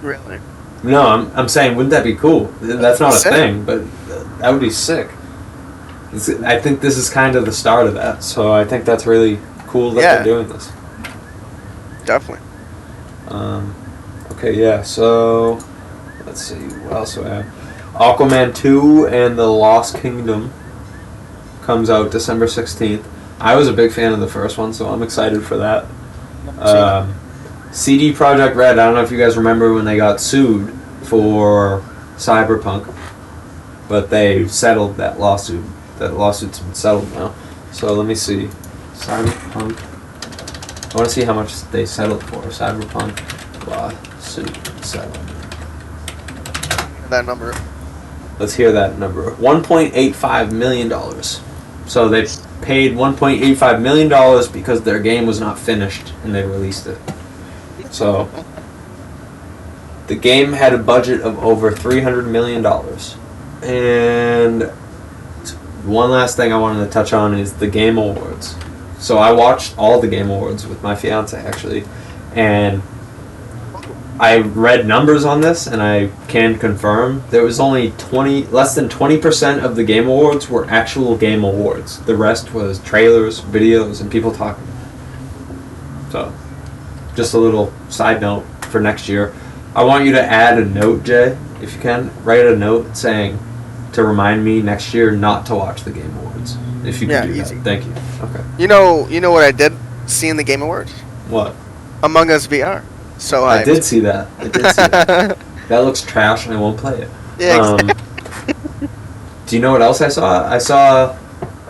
Really? No, I'm saying, wouldn't that be cool? That's not a thing, but that would be sick. I think this is kind of the start of that, so I think that's really cool that they're doing this. Definitely. Okay, yeah, so let's see, what else do I have? Aquaman 2 and the Lost Kingdom comes out December 16th. I was a big fan of the first one, so I'm excited for that. CD Projekt Red, I don't know if you guys remember when they got sued for Cyberpunk, but they settled that lawsuit. That lawsuit's been settled now. So let me see. Cyberpunk. I want to see how much they settled for. Cyberpunk lawsuit settled. That number. Let's hear that number. $1.85 million. So they paid $1.85 million because their game was not finished and they released it. So the game had a budget of over $300 million. And one last thing I wanted to touch on is the Game Awards. So I watched all the Game Awards with my fiance actually, and I read numbers on this, and I can confirm there was only less than 20% of the Game Awards were actual Game Awards. The rest was trailers, videos, and people talking. So, just a little side note for next year. I want you to add a note, Jay, if you can. Write a note saying to remind me next year not to watch the Game Awards. If you can do easy. that. Thank you. Okay. You know what I did see in the Game Awards? What? Among Us VR. So I did see that. That looks trash, and I won't play it. Yeah. Do you know what else I saw? I saw,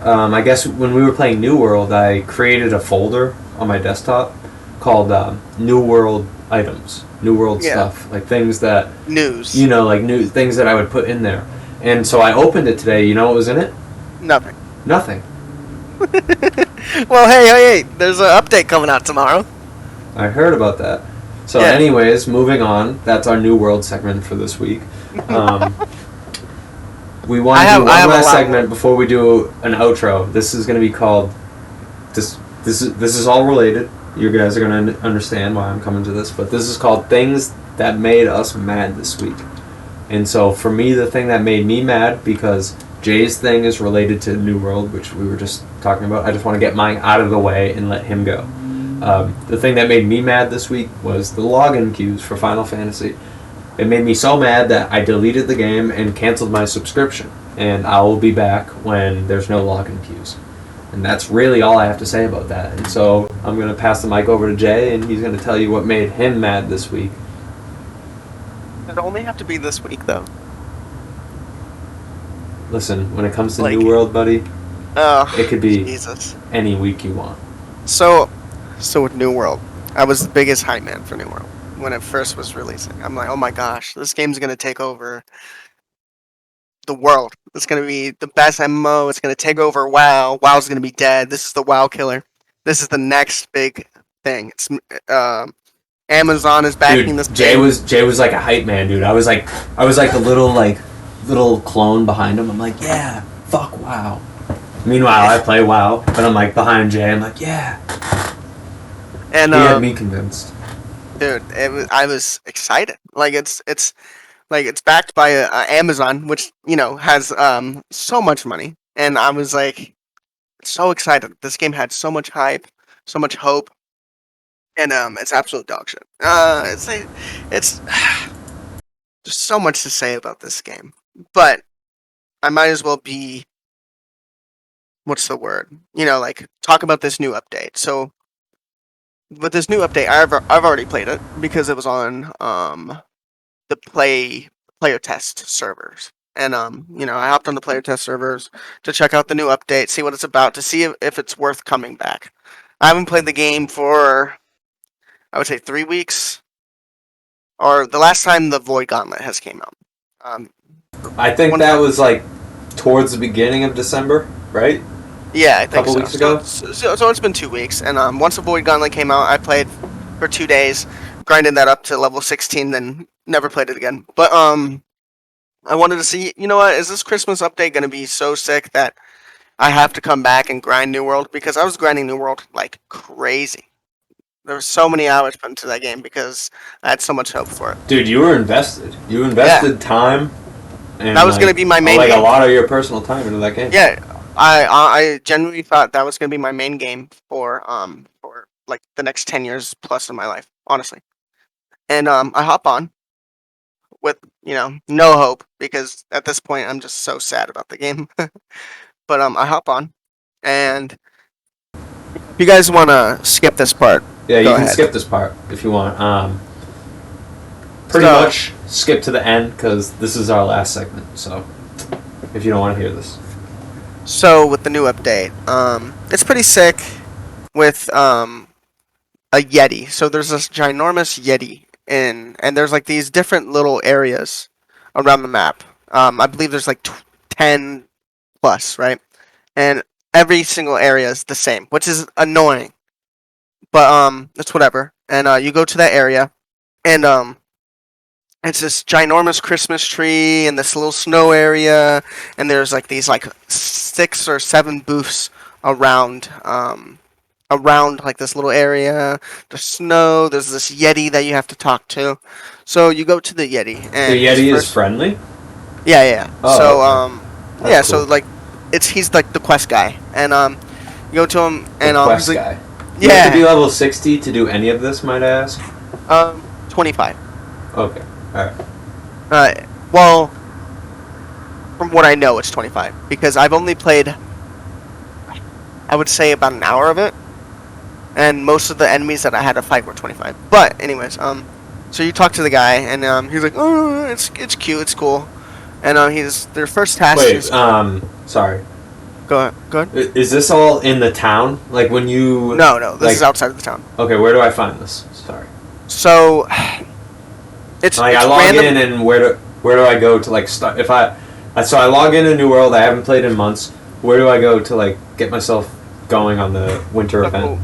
I guess when we were playing New World, I created a folder on my desktop called New World items, New World stuff, like things that news. Like new things that I would put in there. And so I opened it today. You know what was in it? Nothing. Nothing. Well, hey, there's an update coming out tomorrow. I heard about that. So, Yeah. anyways, moving on. That's our New World segment for this week. We want to do one last segment before we do an outro. This is going to be called. This is all related. You guys are going to understand why I'm coming to this, but this is called Things That Made Us Mad This Week. And so, for me, the thing that made me mad, because Jay's thing is related to New World, which we were just talking about. I just want to get mine out of the way and let him go. The thing that made me mad this week was the login queues for Final Fantasy. It made me so mad that I deleted the game and canceled my subscription. And I will be back when there's no login queues. And that's really all I have to say about that. And so I'm going to pass the mic over to Jay, and he's going to tell you what made him mad this week. It only have to be this week, though. Listen, when it comes to New World, buddy, it could be any week you want. So with New World, I was the biggest hype man for New World when it first was releasing. I'm like, oh my gosh, this game's gonna take over the world. It's gonna be the best MMO. It's gonna take over WoW. WoW's gonna be dead. This is the WoW killer. This is the next big thing. It's Amazon is backing this. Jay was like a hype man, dude. I was like the little clone behind him. I'm like, yeah, fuck WoW. Meanwhile, I play WoW, but I'm like behind Jay. I'm like, yeah. And he had me convinced. Dude, I was excited. Like it's backed by Amazon, which has so much money, and I was like so excited. This game had so much hype, so much hope, and it's absolute dog shit. It's there's so much to say about this game, but I might as well be what's the word? Talk about this new update. So with this new update, I've already played it because it was on the player test servers. And I hopped on the player test servers to check out the new update, see what it's about, to see if it's worth coming back. I haven't played the game for, I would say, 3 weeks, or the last time the Void Gauntlet has came out. I think that was like towards the beginning of December, right? Yeah, I think a couple weeks ago. So it's been 2 weeks, and once the Void Gauntlet came out, I played for 2 days, grinded that up to level 16, then never played it again. But I wanted to see, you know what, is this Christmas update going to be so sick that I have to come back and grind New World? Because I was grinding New World like crazy. There were so many hours put into that game because I had so much hope for it. Dude, you were invested. You invested time. And that was going to be my main game. A lot of your personal time into that game. Yeah, I genuinely thought that was going to be my main game for like the next 10 years plus of my life, honestly. And I hop on with no hope, because at this point I'm just so sad about the game. But I hop on, and if you guys want to skip this part, yeah, you can ahead. skip this part if you want. Pretty much skip to the end, because this is our last segment. So if you don't want to hear this. So with the new update, it's pretty sick with a Yeti. So there's this ginormous Yeti and there's like these different little areas around the map. I believe there's like 10 plus, right? And every single area is the same, which is annoying. But it's whatever. And you go to that area, and it's this ginormous Christmas tree and this little snow area, and there's like these like 6 or 7 booths around around like this little area. There's snow. There's this Yeti that you have to talk to. So you go to the Yeti, and The Yeti is friendly. yeah, yeah. Oh, So okay. That's yeah. So cool. like, he's like the quest guy, and you go to him, and The quest he's like, guy. You have to be yeah, level 60 to do any of this, might I ask? 25. Okay. Alright. Well, from what I know, it's 25 because I've only played, I would say, about an hour of it, and most of the enemies that I had to fight were 25. But anyways, so you talk to the guy, and he's like, oh, it's cute, it's cool, and their first task Wait, is sorry. go ahead. Is this all in the town? Like when you... No, this like- is outside of the town. Okay, where do I find this? Sorry. So it's Like it's I log random. in and where do I go to like start? If I so I log in a New World. I haven't played in months. Where do I go to like get myself going on the winter event?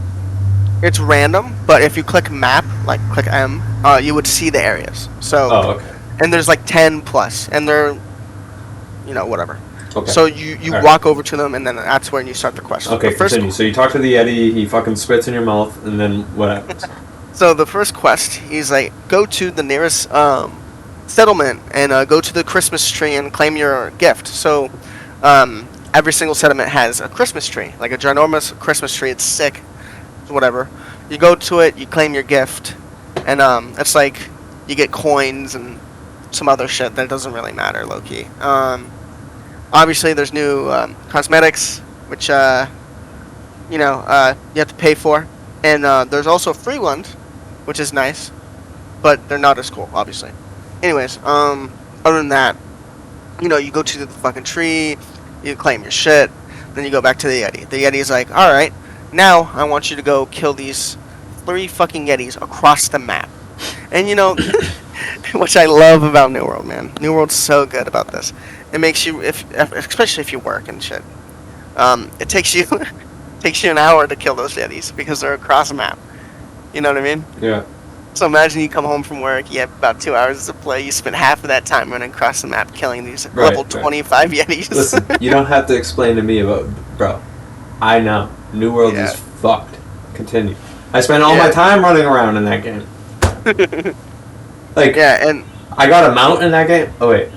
It's random, but if you click map, like click M, you would see the areas. So Oh, okay. and there's like 10 plus, and they're, whatever. Okay. So you Alright. walk over to them, and then that's when you start the quest. Okay, The first, continue. So you talk to the Yeti. He fucking spits in your mouth, and then what happens? so the first quest, he's like, go to the nearest settlement and go to the Christmas tree and claim your gift. So every single settlement has a Christmas tree, like a ginormous Christmas tree. It's sick, whatever. You go to it, you claim your gift, and it's like you get coins and some other shit that doesn't really matter, low key. Obviously, there's new cosmetics, which you have to pay for, and there's also free ones, which is nice, but they're not as cool, obviously. Anyways, other than that, you go to the fucking tree, you claim your shit, then you go back to the Yeti. The Yeti's like, all right, now I want you to go kill these 3 fucking Yetis across the map. And which I love about New World, man. New World's so good about this. It makes you, especially if you work and shit, it takes you takes you an hour to kill those Yetis because they're across the map. You know what I mean? Yeah. So imagine you come home from work, you have about 2 hours to play, you spend half of that time running across the map killing these Right, level right. 25 Yetis. Listen, you don't have to explain to me about, bro. I know. New World Yeah. is fucked. Continue. I spent all my Yeah. time running around in that game. Like, Yeah, and I got a mount in that game. Oh wait,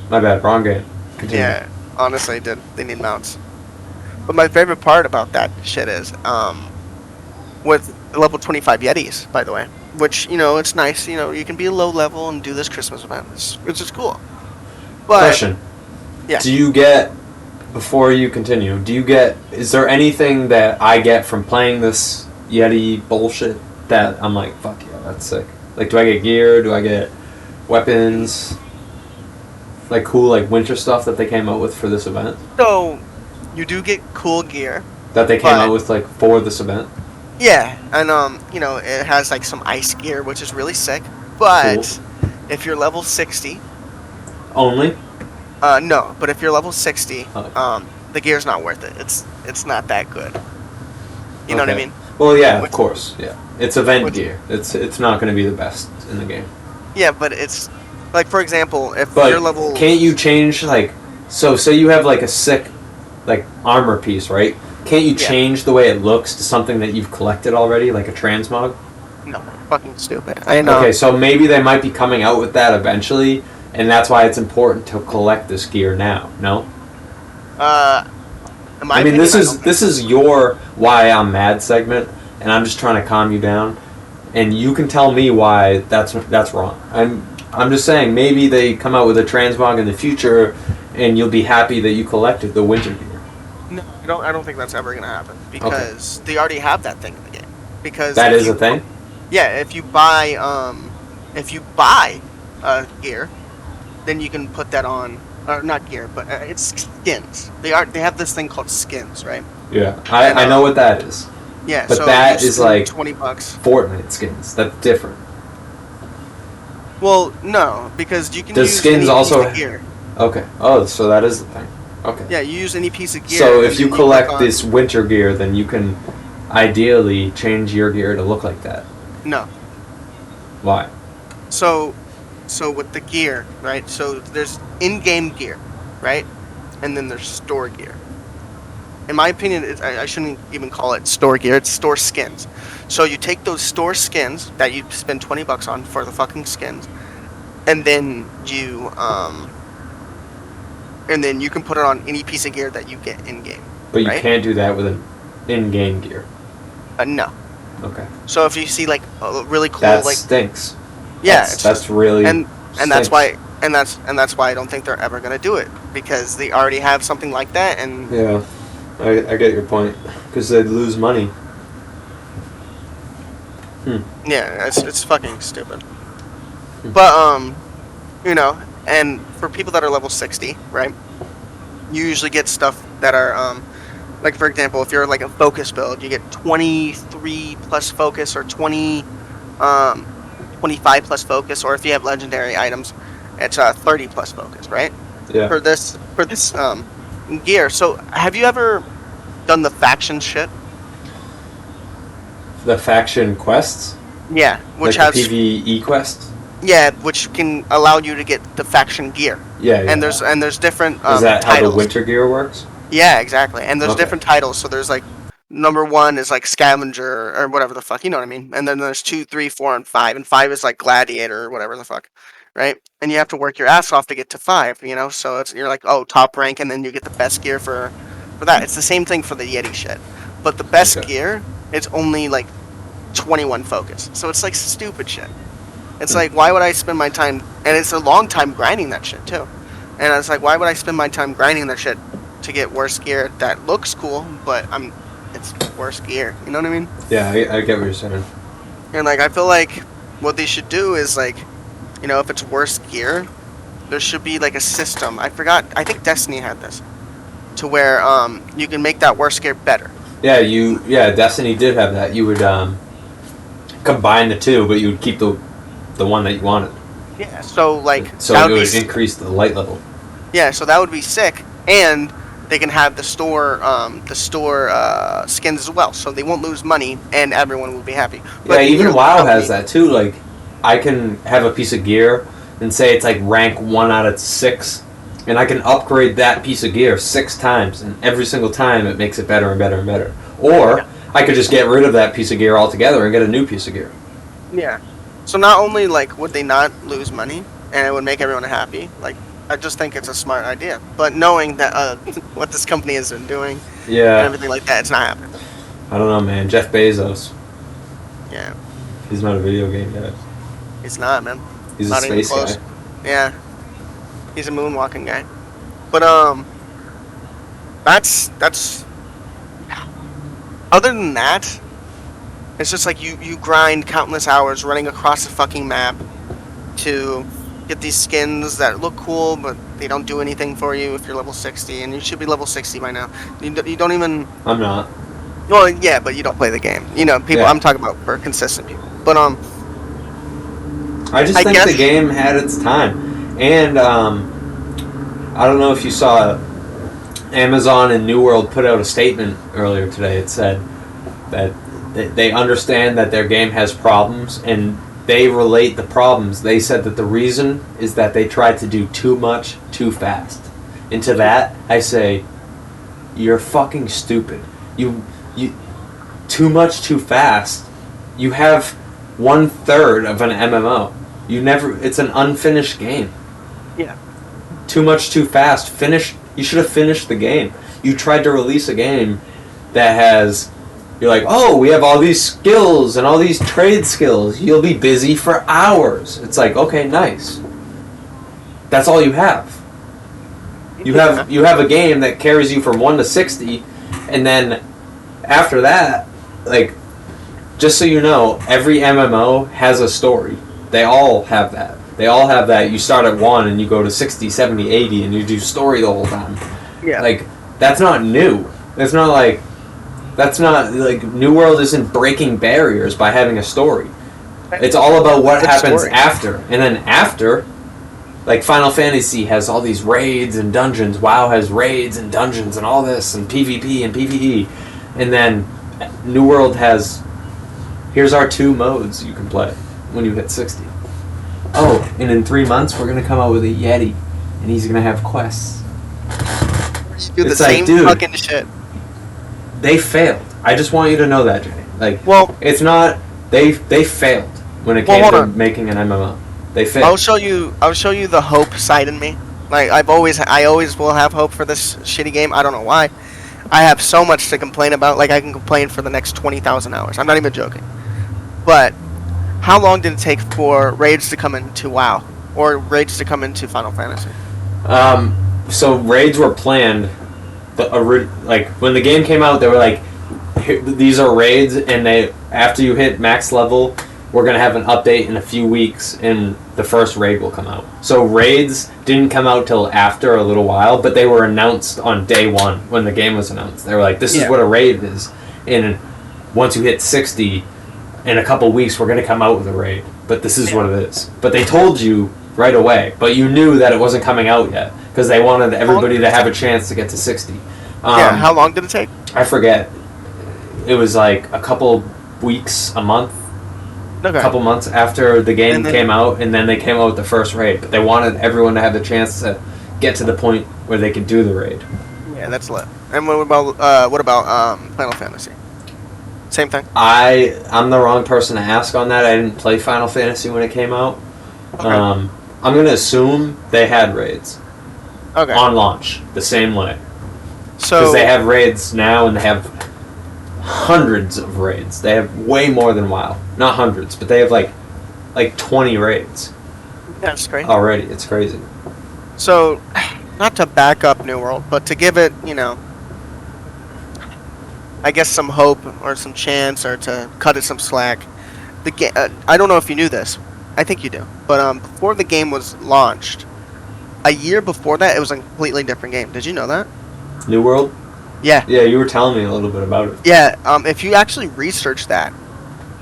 my bad. Wrong game. Continue. yeah, honestly, they need mounts. But my favorite part about that shit is, with level 25 Yetis, by the way, which, it's nice, you can be a low level and do this Christmas event. It's just cool. But, Question. Yeah. Do you get, before you continue, is there anything that I get from playing this Yeti bullshit that I'm like, fuck yeah, that's sick? Like, do I get gear? Do I get weapons? Like, cool, like, winter stuff that they came out with for this event? so, you do get cool gear. That they came But- out with, like, for this event? Yeah, and, it has, like, some ice gear, which is really sick. But, if you're level 60, Only? no, but if you're level 60, Oh. the gear's not worth it. It's not that good. You know what I Okay. mean? Well, yeah, of Which- course, yeah. It's event Which- gear. It's not going to be the best in the game. Yeah, but it's, like, for example, if But you're level... can't you change, like, so say you have, like, a sick, like, armor piece, right? Can't you Yeah. change the way it looks to something that you've collected already, like a transmog? No, fucking stupid. I know. Okay, so maybe they might be coming out with that eventually, and that's why it's important to collect this gear now, no? In my I mean, opinion, this is your why I'm mad segment, and I'm just trying to calm you down, and you can tell me why that's wrong. I'm just saying maybe they come out with a transmog in the future, and you'll be happy that you collected the winter gear. No, I don't think that's ever gonna happen because they already have that thing in the game. Because That if is you- a thing. Yeah, if you buy gear, then you can put that on. Or not gear, but it's skins. They have this thing called skins, right? Yeah, I know what that is. Yeah, But so that you is spend like- $20. Fortnite skins. That's different. Well, no, because you can Does use skins any piece also- of gear. Okay. Oh, so that is the thing. Okay. Yeah, you use any piece of gear. So and if you then collect click on- this winter gear, then you can ideally change your gear to look like that. No. Why? So with the gear, right? So there's in-game gear, right? And then there's store gear. In my opinion, I shouldn't even call it store gear. It's store skins. So you take those store skins that you spend $20 on for the fucking skins, and then you can put it on any piece of gear that you get in-game. But you right? can't do that with an in-game gear. No. Okay. So if you see like a really cool That like stinks. yeah, That's really and that's stinks. why that's why I don't think they're ever gonna do it, because they already have something like that. And Yeah, I get your point, because they'd lose money. yeah, it's fucking stupid. But you know, and for people that are level 60, right, you usually get stuff that are like, for example, if you're like a focus build, you get 23 plus focus, or 25 plus focus, or if you have legendary items, it's 30 plus focus, right? Yeah. For this gear. So have you ever done the faction shit? The faction quests, Yeah, which like has the PvE quests. yeah, which can allow you to get the faction gear. Yeah, yeah. And there's different Is that titles. how the winter gear works? Yeah, exactly. And there's Okay. different titles. So there's like number 1 is like scavenger or whatever the fuck, you know what I mean? And then there's 2, 3, 4, and 5. And 5 is like gladiator or whatever the fuck, right? And you have to work your ass off to get to 5, you know? So you're like, oh, top rank, and then you get the best gear for that. It's the same thing for the Yeti shit. But the best Okay. gear, it's only like 21 focus. So it's like stupid shit. It's like, why would I spend my time, and it's a long time grinding that shit too. And it's like, why would I spend my time grinding that shit to get worse gear that looks cool, but it's worse gear. You know what I mean? Yeah, I get what you're saying. And like, I feel like what they should do is like, you know, if it's worse gear, there should be like a system. I think Destiny had this, to where you can make that worse gear better. Yeah, Destiny did have that. You would combine the two, but you would keep the one that you wanted. Yeah. So like, So that it would would be increase the light level. yeah. So that would be sick, and they can have the store skins as well, so they won't lose money, and everyone will be happy. Yeah, even your WoW company- has that too. Like, I can have a piece of gear and say it's like rank 1 out of 6, and I can upgrade that piece of gear 6 times, and every single time it makes it better and better and better. Or I could just get rid of that piece of gear altogether and get a new piece of gear. Yeah. So not only like would they not lose money, and it would make everyone happy, like, I just think it's a smart idea. But knowing that what this company has been doing and Yeah, everything like that, it's not happening. I don't know, man. Jeff Bezos. Yeah, He's not a video game guy. it's not, man. He's Not a even space close. guy. Yeah, he's a moonwalking guy. But that's other than that, it's just like you grind countless hours running across the fucking map to get these skins that look cool, but they don't do anything for you if you're level 60, and you should be level 60 by now. You don't even. I'm not. Well, yeah, but you don't play the game. You know, people. Yeah. I'm talking about for consistent people. But I just I think guess- the game had its time, and I don't know if you saw Amazon and New World put out a statement earlier today. It said that they understand that their game has problems, and they relate the problems. They said that the reason is that they tried to do too much too fast. And to that, I say, you're fucking stupid. You too much too fast. You have 1/3 of an MMO. It's an unfinished game. yeah, Too much too fast. You should have finished the game. You tried to release a game that has, you're like, oh, we have all these skills and all these trade skills. You'll be busy for hours. It's like, okay, nice. That's all you have. You have a game that carries you from 1 to 60, and then after that, like, just so you know, every MMO has a story. They all have that. You start at 1 and you go to 60, 70, 80, and you do story the whole time. yeah. Like, that's not new. That's not like New World isn't breaking barriers by having a story. It's all about what Good happens story. after. And then after, like Final Fantasy has all these raids and dungeons. WoW has raids and dungeons and all this and PvP and PvE, and then New World has here's our 2 modes you can play when you hit 60. Oh, and in 3 months we're gonna come out with a Yeti, and he's gonna have quests. Do the It's like, same dude, fucking shit. They failed. I just want you to know that, Jay. Like, Well, it's not they failed when it Well, came hold to on. making an MMO. They failed. I'll show you the hope side in me. Like I always will have hope for this shitty game. I don't know why. I have so much to complain about. Like I can complain for the next 20,000 hours. I'm not even joking. But how long did it take for raids to come into WoW or raids to come into Final Fantasy? So raids were planned. Like when the game came out, they were like, "These are raids," and they after you hit max level, we're gonna have an update in a few weeks, and the first raid will come out. So raids didn't come out till after a little while, but they were announced on day 1 when the game was announced. They were like, "This is Yeah. what a raid is," and once you hit 60, in a couple weeks, we're gonna come out with a raid. But this is what it is. But they told you right away, but you knew that it wasn't coming out yet because they wanted everybody to have a chance to get to 60. Yeah. How long did it take? I forget. It was like a couple weeks, a month, Okay. a couple months after the game And then- came out, and then they came out with the first raid. But they wanted everyone to have the chance to get to the point where they could do the raid. Yeah, that's lit. And what about Final Fantasy? Same thing. I'm the wrong person to ask on that. I didn't play Final Fantasy when it came out. Okay. I'm gonna assume they had raids Okay. on launch the same way So because they have raids now and they have hundreds of raids. They have way more than WoW. Not hundreds, but they have like 20 raids that's great. already. It's crazy. So, not to back up New World, but to give it, I guess some hope or some chance or to cut it some slack. The game, I don't know if you knew this. I think you do. But before the game was launched, a year before that, it was a completely different game. Did you know that? New World? Yeah. Yeah, you were telling me a little bit about it. Yeah. If you actually research that,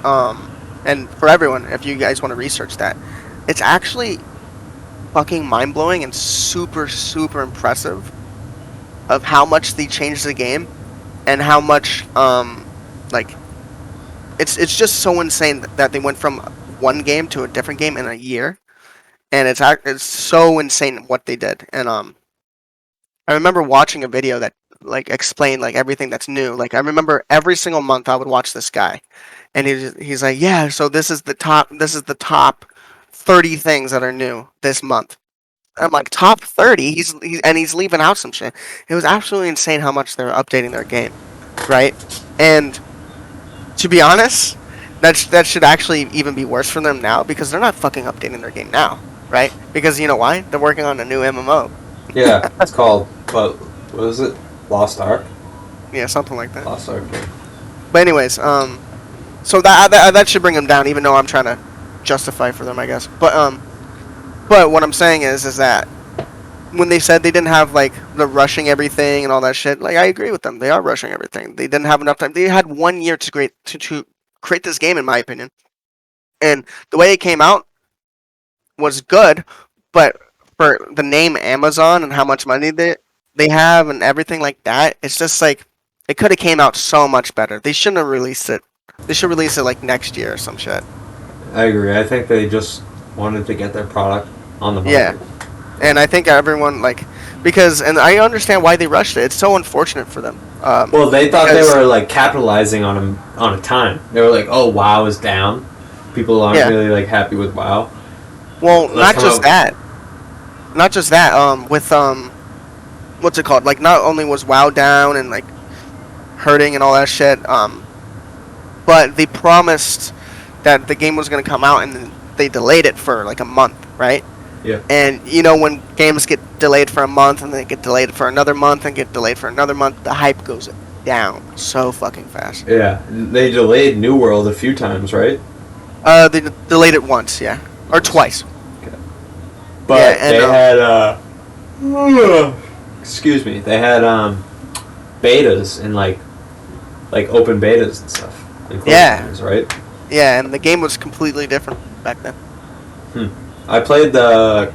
and for everyone, if you guys want to research that, it's actually fucking mind blowing and super super impressive of how much they changed the game and how much like it's just so insane that they went from one game to a different game in a year, and it's so insane what they did. And I remember watching a video that like explained like everything that's new. Like I remember every single month I would watch this guy, and he's like, yeah, so this is the top 30 things that are new this month. I'm like, top 30? He's leaving out some shit. It was absolutely insane how much they were updating their game, right? And to be honest, that should actually even be worse for them now because they're not fucking updating their game now, right? Because you know why? They're working on a new MMO. Yeah, it's called what was it? Lost Ark. Yeah, something like that. Lost Ark. Yeah. But anyways, so that should bring them down, even though I'm trying to justify for them, I guess. But what I'm saying is that when they said they didn't have like the rushing everything and all that shit, like I agree with them. They are rushing everything. They didn't have enough time. They had 1 year to create this game, in my opinion. And the way it came out was good, but for the name Amazon and how much money they have and everything like that, it's just like it could have came out so much better. They shouldn't have released it. They should release it like next year or some shit. I agree. I think they just wanted to get their product on the market. Yeah. And I think everyone and I understand why they rushed it. It's so unfortunate for them. Well, they thought they because- were like capitalizing on a time. They were like, "Oh, WoW is down. People aren't Yeah. really like happy with WoW." Well, Let's not come just out- that. Not just that. With what's it called? Like, not only was WoW down and like hurting and all that shit. But they promised that the game was gonna come out, and they delayed it for like a month, right? Yeah. And when games get delayed for a month and then get delayed for another month and get delayed for another month, the hype goes down so fucking fast. Yeah, they delayed New World a few times, right? They delayed it once, yeah, or twice. But Yeah, and, they had excuse me, they had betas and like open betas and stuff. and closed Yeah. betas, right? Yeah, and the game was completely different back then. I played the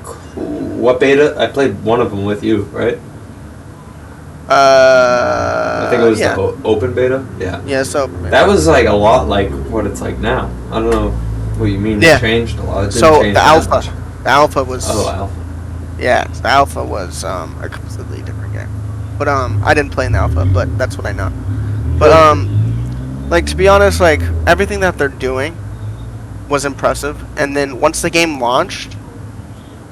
what beta? I played one of them with you, right? I think it was yeah. the open beta. Yeah. Yeah, so That was like a lot like what it's like now. I don't know what you mean. Yeah. It changed a lot. It didn't so change the that alpha, much. the alpha was Oh, alpha. yeah, the alpha was a completely different game. But I didn't play in the alpha, but that's what I know. But like to be honest, like everything that they're doing was impressive. And then once the game launched,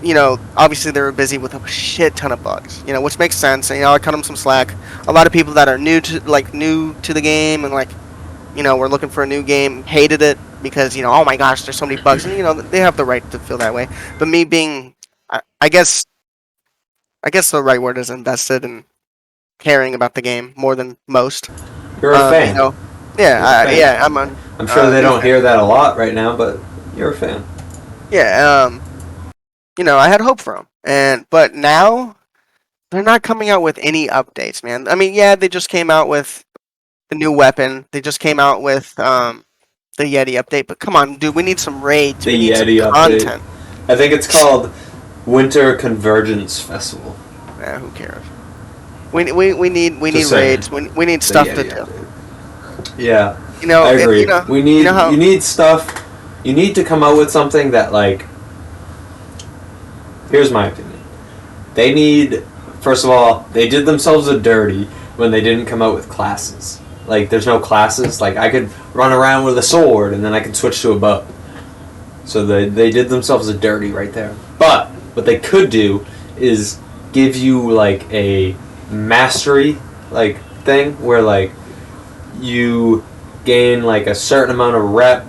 you know, obviously they were busy with a shit ton of bugs. You know, which makes sense. And you know, I cut them some slack. A lot of people that are new to the game and like, you know, were looking for a new game hated it because you know, oh my gosh, there's so many bugs. And you know, they have the right to feel that way. But me being, I guess the right word is invested in caring about the game more than most. You're a fan. You know, You're a fan. yeah, I'm a. I'm sure they new don't fan. hear that a lot right now, but you're a fan. Yeah, you know, I had hope for them, but now they're not coming out with any updates, man. I mean, yeah, they just came out with the new weapon. They just came out with the Yeti update. But come on, dude, we need some raids. The We need Yeti some update. content. I think it's called Winter Convergence Festival. Who cares? We need Just saying. raids. We need The stuff to Yeti do. update. Yeah, You know, I agree. You know, we need you know how, you need stuff. You need to come out with something that like. Here's my opinion. They need, first of all, they did themselves a dirty when they didn't come out with classes. Like, there's no classes. Like, I could run around with a sword and then I could switch to a bow. So they did themselves a dirty right there. But what they could do is give you like a mastery like thing where like you gain like a certain amount of rep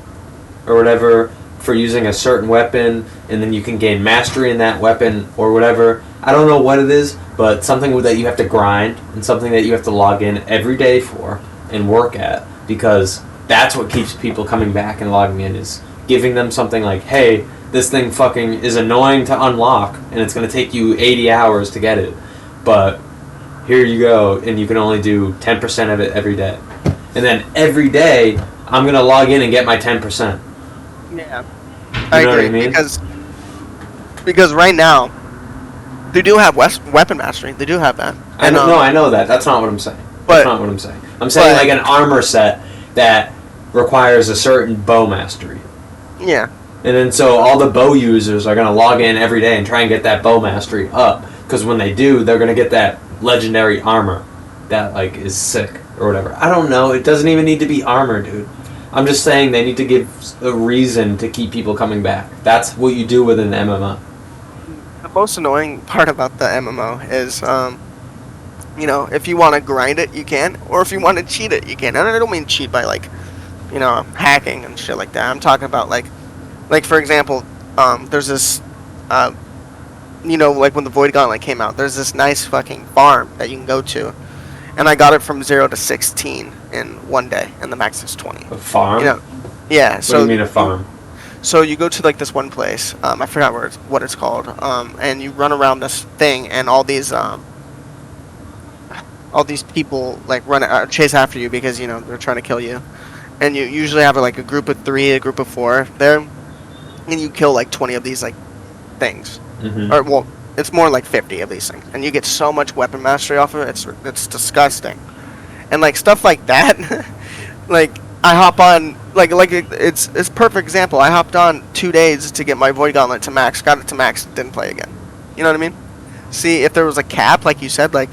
or whatever for using a certain weapon, and then you can gain mastery in that weapon or whatever. I don't know what it is, but something that you have to grind and something that you have to log in every day for and work at, because that's what keeps people coming back and logging in, is giving them something like, hey, this thing fucking is annoying to unlock and it's going to take you 80 hours to get it, but here you go, and you can only do 10% of it every day. And then every day I'm going to log in and get my 10%. yeah, You I know what agree I mean? because right now they do have weapon mastery. They do have that. I know, no, I know that. That's not what I'm saying. But- That's not what I'm saying. I'm saying but- like an armor set that requires a certain bow mastery. Yeah. And then so all the bow users are going to log in every day and try and get that bow mastery up, because when they do, they're going to get that legendary armor that like is sick or whatever. I don't know. It doesn't even need to be armor, dude. I'm just saying they need to give a reason to keep people coming back. That's what you do with an MMO. The most annoying part about the MMO is, you know, if you want to grind it, you can, or if you want to cheat it, you can. And I don't mean cheat by like, you know, hacking and shit like that. I'm talking about like for example, there's this, you know, like when the Void Gauntlet came out, there's this nice fucking farm that you can go to, and I got it from 0 to 16 in one day, and the max is 20. A farm? You know, yeah. What So do you mean a farm? So you go to like this one place, I forgot what it's called, and you run around this thing, and all these people like chase after you because you know they're trying to kill you, and you usually have like a group of 3, a group of 4 there, and you kill like 20 of these like things, Mm-hmm. or well, it's more like 50 of these things, and you get so much weapon mastery off of it, it's disgusting, and like stuff like that, like. I hop on like it's perfect example. I hopped on 2 days to get my Void Gauntlet to max, got it to max, didn't play again. You know what I mean? See, if there was a cap, like you said, like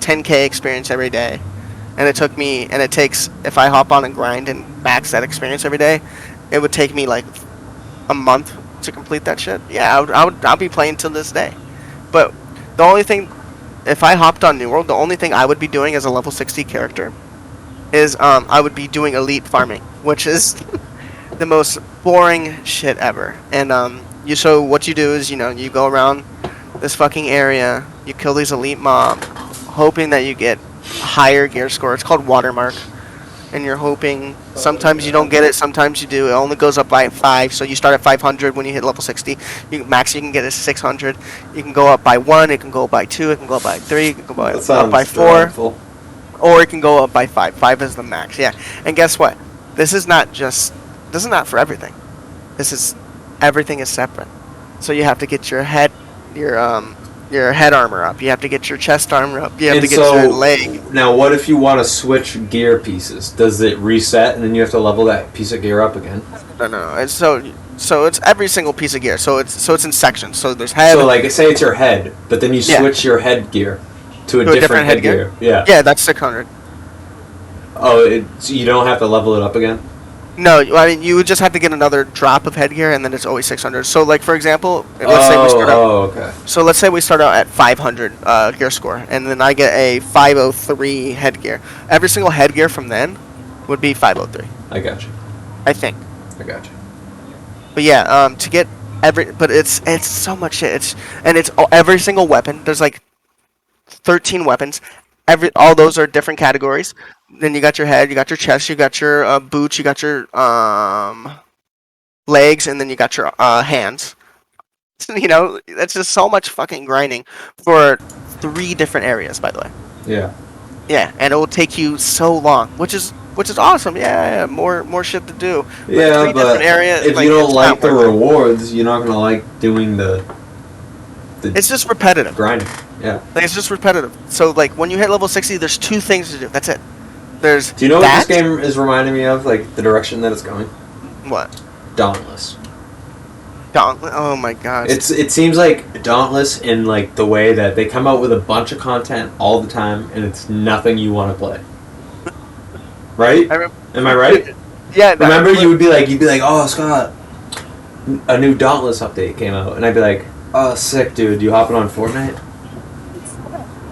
10k experience every day, and it took me, and it takes, if I hop on and grind and max that experience every day, it would take me like a month to complete that shit. Yeah, I'll be playing till this day. But the only thing, if I hopped on New World, the only thing I would be doing as a level 60 character is I would be doing elite farming, which is the most boring shit ever. And so what you do is, you know, you go around this fucking area, you kill these elite mob, hoping that you get a higher gear score. It's called Watermark, and you're hoping. Sometimes you don't get it, sometimes you do. It only goes up by 5, so you start at 500 when you hit level 60. Max you can get is 600. You can go up by 1, it can go up by 2, it can go up by 3, it can go up by 4. Delightful. Or it can go up by 5. 5 is the max, yeah. And guess what? This is not for everything. Everything is separate. So you have to get your head your head armor up. You have to get your chest armor up. You have And to get your leg. now, what if you want to switch gear pieces? Does it reset, and then you have to level that piece of gear up again? No. And so it's every single piece of gear. So it's in sections. So there's head. So, like, say it's your head, but then you Yeah. switch your head gear to a To a different different headgear. Yeah. Yeah, that's 600. Oh, so you don't have to level it up again? No, I mean you would just have to get another drop of headgear, and then it's always 600. So like for example, let's say we start out. okay. So let's say we start out at 500 gear score, and then I get a 503 headgear. Every single headgear from then would be 503. I got you. I think. I got you. But yeah, to get but it's so much shit. It's every single weapon. There's like 13 weapons. All those are different categories. Then you got your head, you got your chest, you got your boots, you got your legs, and then you got your hands. You know, that's just so much fucking grinding for 3 different areas, by the way. Yeah. Yeah, and it will take you so long, which is awesome. Yeah, more shit to do. Yeah, 3 but different areas, if you don't it's like not the worth it. rewards, you're not gonna like doing the It's just repetitive. grinding. Yeah. Like it's just repetitive. So like when you hit level 60, there's 2 things to do. That's it. There's Do you know that. what this game is reminding me of? Like the direction that it's going? What? Dauntless. Gauntlet. Oh my god. It seems like Dauntless in like the way that they come out with a bunch of content all the time, and it's nothing you want to play. Right? Am I right? Yeah. Remember, you'd be like, oh Scott, a new Dauntless update came out, and I'd be like, oh sick, dude, you hopping on Fortnite?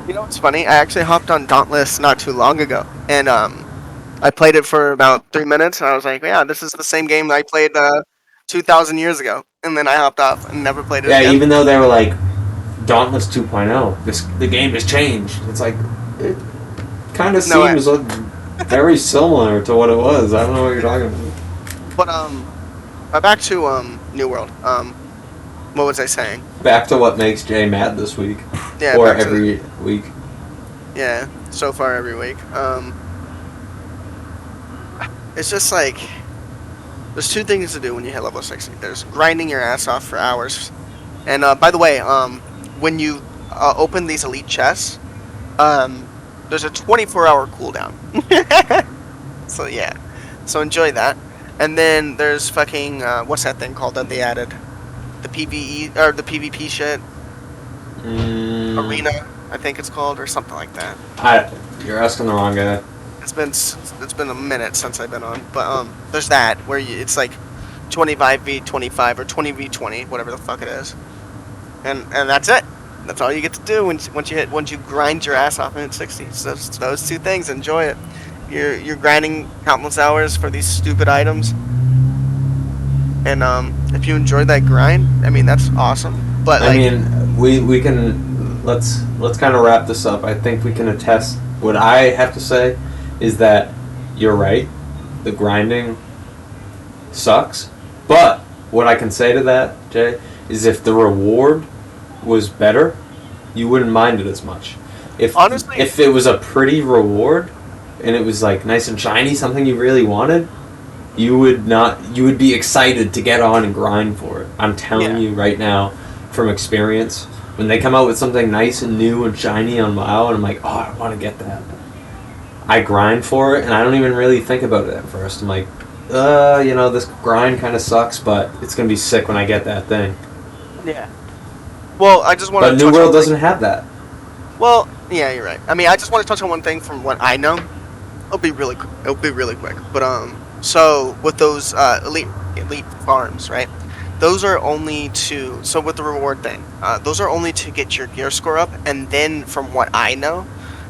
You know what's funny? I actually hopped on Dauntless not too long ago, and I played it for about 3 minutes, and I was like, yeah, this is the same game I played 2,000 years ago, and then I hopped off and never played it Yeah, again. even though they were like Dauntless 2.0, the game has changed. It's like it kind of No, seems very similar to what it was. I don't know what you're talking about. But back to New World. What was I saying? Back to what makes Jay mad this week, Yeah. or back to- every week. Yeah, so far every week. It's just like there's 2 things to do when you hit level 60. There's grinding your ass off for hours, and by the way, when you open these elite chests, there's a 24-hour cooldown. So yeah, so enjoy that. And then there's fucking what's that thing called that they added? The PvE or the PvP shit. Arena, I think it's called, or something like that. You're asking the wrong guy. It's been a minute since I've been on, but there's that where it's like 25v25 or 20v20, whatever the fuck it is, and that's it. That's all you get to do once you grind your ass off and hit 60. So those 2 things, enjoy it. You're grinding countless hours for these stupid items, and if you enjoy that grind, I mean that's awesome. But I mean, we can let's kind of wrap this up. I think we can attest. What I have to say is that you're right. The grinding sucks. But what I can say to that, Jay, is if the reward was better, you wouldn't mind it as much. Honestly, if it was a pretty reward and it was like nice and shiny, something you really wanted, you would be excited to get on and grind for it. I'm telling you right now from experience, when they come out with something nice and new and shiny on WoW, and I'm like, oh, I want to get that. I grind for it, and I don't even really think about it at first. I'm like, this grind kind of sucks, but it's going to be sick when I get that thing. Yeah. Well, I just want to. But New World doesn't have that. Well, yeah, you're right. I mean, I just want to touch on one thing from what I know. It'll be really quick. But so with those elite farms, right? Those are only so with the reward thing, those are only to get your gear score up, and then from what I know,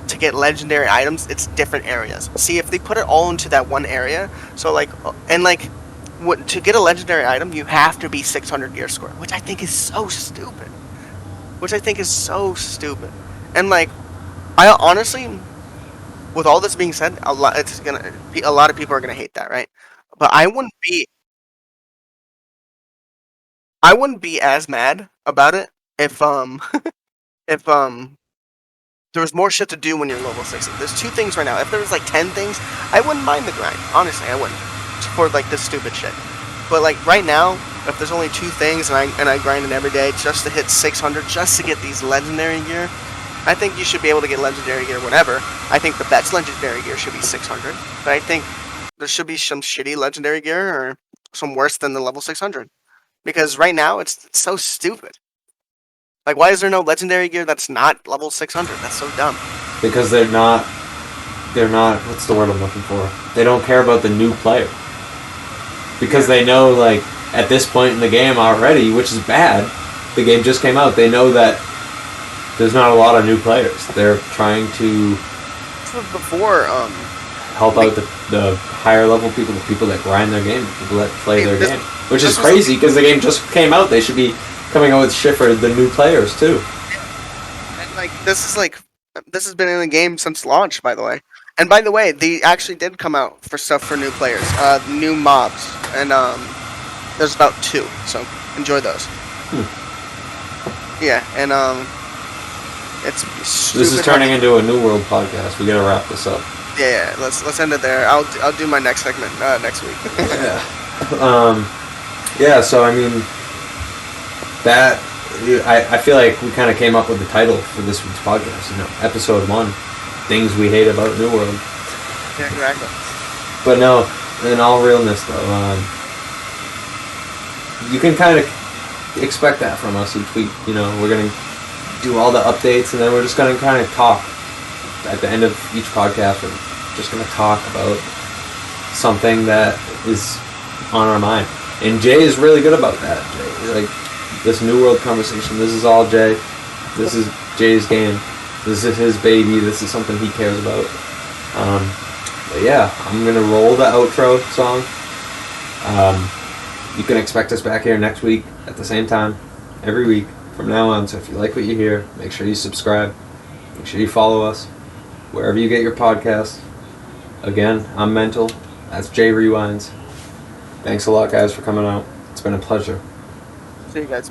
to get legendary items, it's different areas. See, if they put it all into that one area, so to get a legendary item, you have to be 600 gear score, which I think is so stupid. And like, I honestly, with all this being said, a lot of people are gonna hate that, right? But I wouldn't be as mad about it if if there was more shit to do when you're level 60. There's 2 things right now. If there was like 10 things, I wouldn't mind the grind. Honestly, I wouldn't. For like this stupid shit. But like right now, if there's only 2 things and I grind it every day just to hit 600, just to get these legendary gear, I think you should be able to get legendary gear whenever. I think the best legendary gear should be 600, but I think there should be some shitty legendary gear or some worse than the level 600. Because right now it's so stupid. Like, why is there no legendary gear that's not level 600? That's so dumb. Because they're not, what's the word I'm looking for? They don't care about the new player. Because they know, like, at this point in the game already, which is bad, the game just came out, they know that there's not a lot of new players. They're trying to Before, help out the higher level people, the people that grind their game, the people that play their game. Which is this was- crazy, because the game just came out. They should be coming out with shit for the new players, too. and like this has been in the game since launch, by the way. And by the way, they actually did come out for stuff for new players, new mobs, and there's about 2, so enjoy those. Yeah, and it's This is turning into a New World podcast. We gotta wrap this up. Yeah, let's end it there. I'll do my next segment next week. Yeah, so I mean, that, I feel like we kind of came up with the title for this week's podcast, episode 1, Things We Hate About New World. Yeah, exactly. But no, in all realness though, you can kind of expect that from us each week. We're going to do all the updates, and then we're just going to kind of talk. At the end of each podcast, we're just going to talk about something that is on our mind. And Jay is really good about that. Jay, like, this New World conversation, this is all Jay. This is Jay's game. This is his baby. This is something he cares about. But yeah, I'm going to roll the outro song. You can expect us back here next week at the same time, every week from now on. So if you like what you hear, make sure you subscribe. Make sure you follow us wherever you get your podcasts. Again, I'm Mental. That's Jay Rewinds. Thanks a lot, guys, for coming out. It's been a pleasure. See you guys.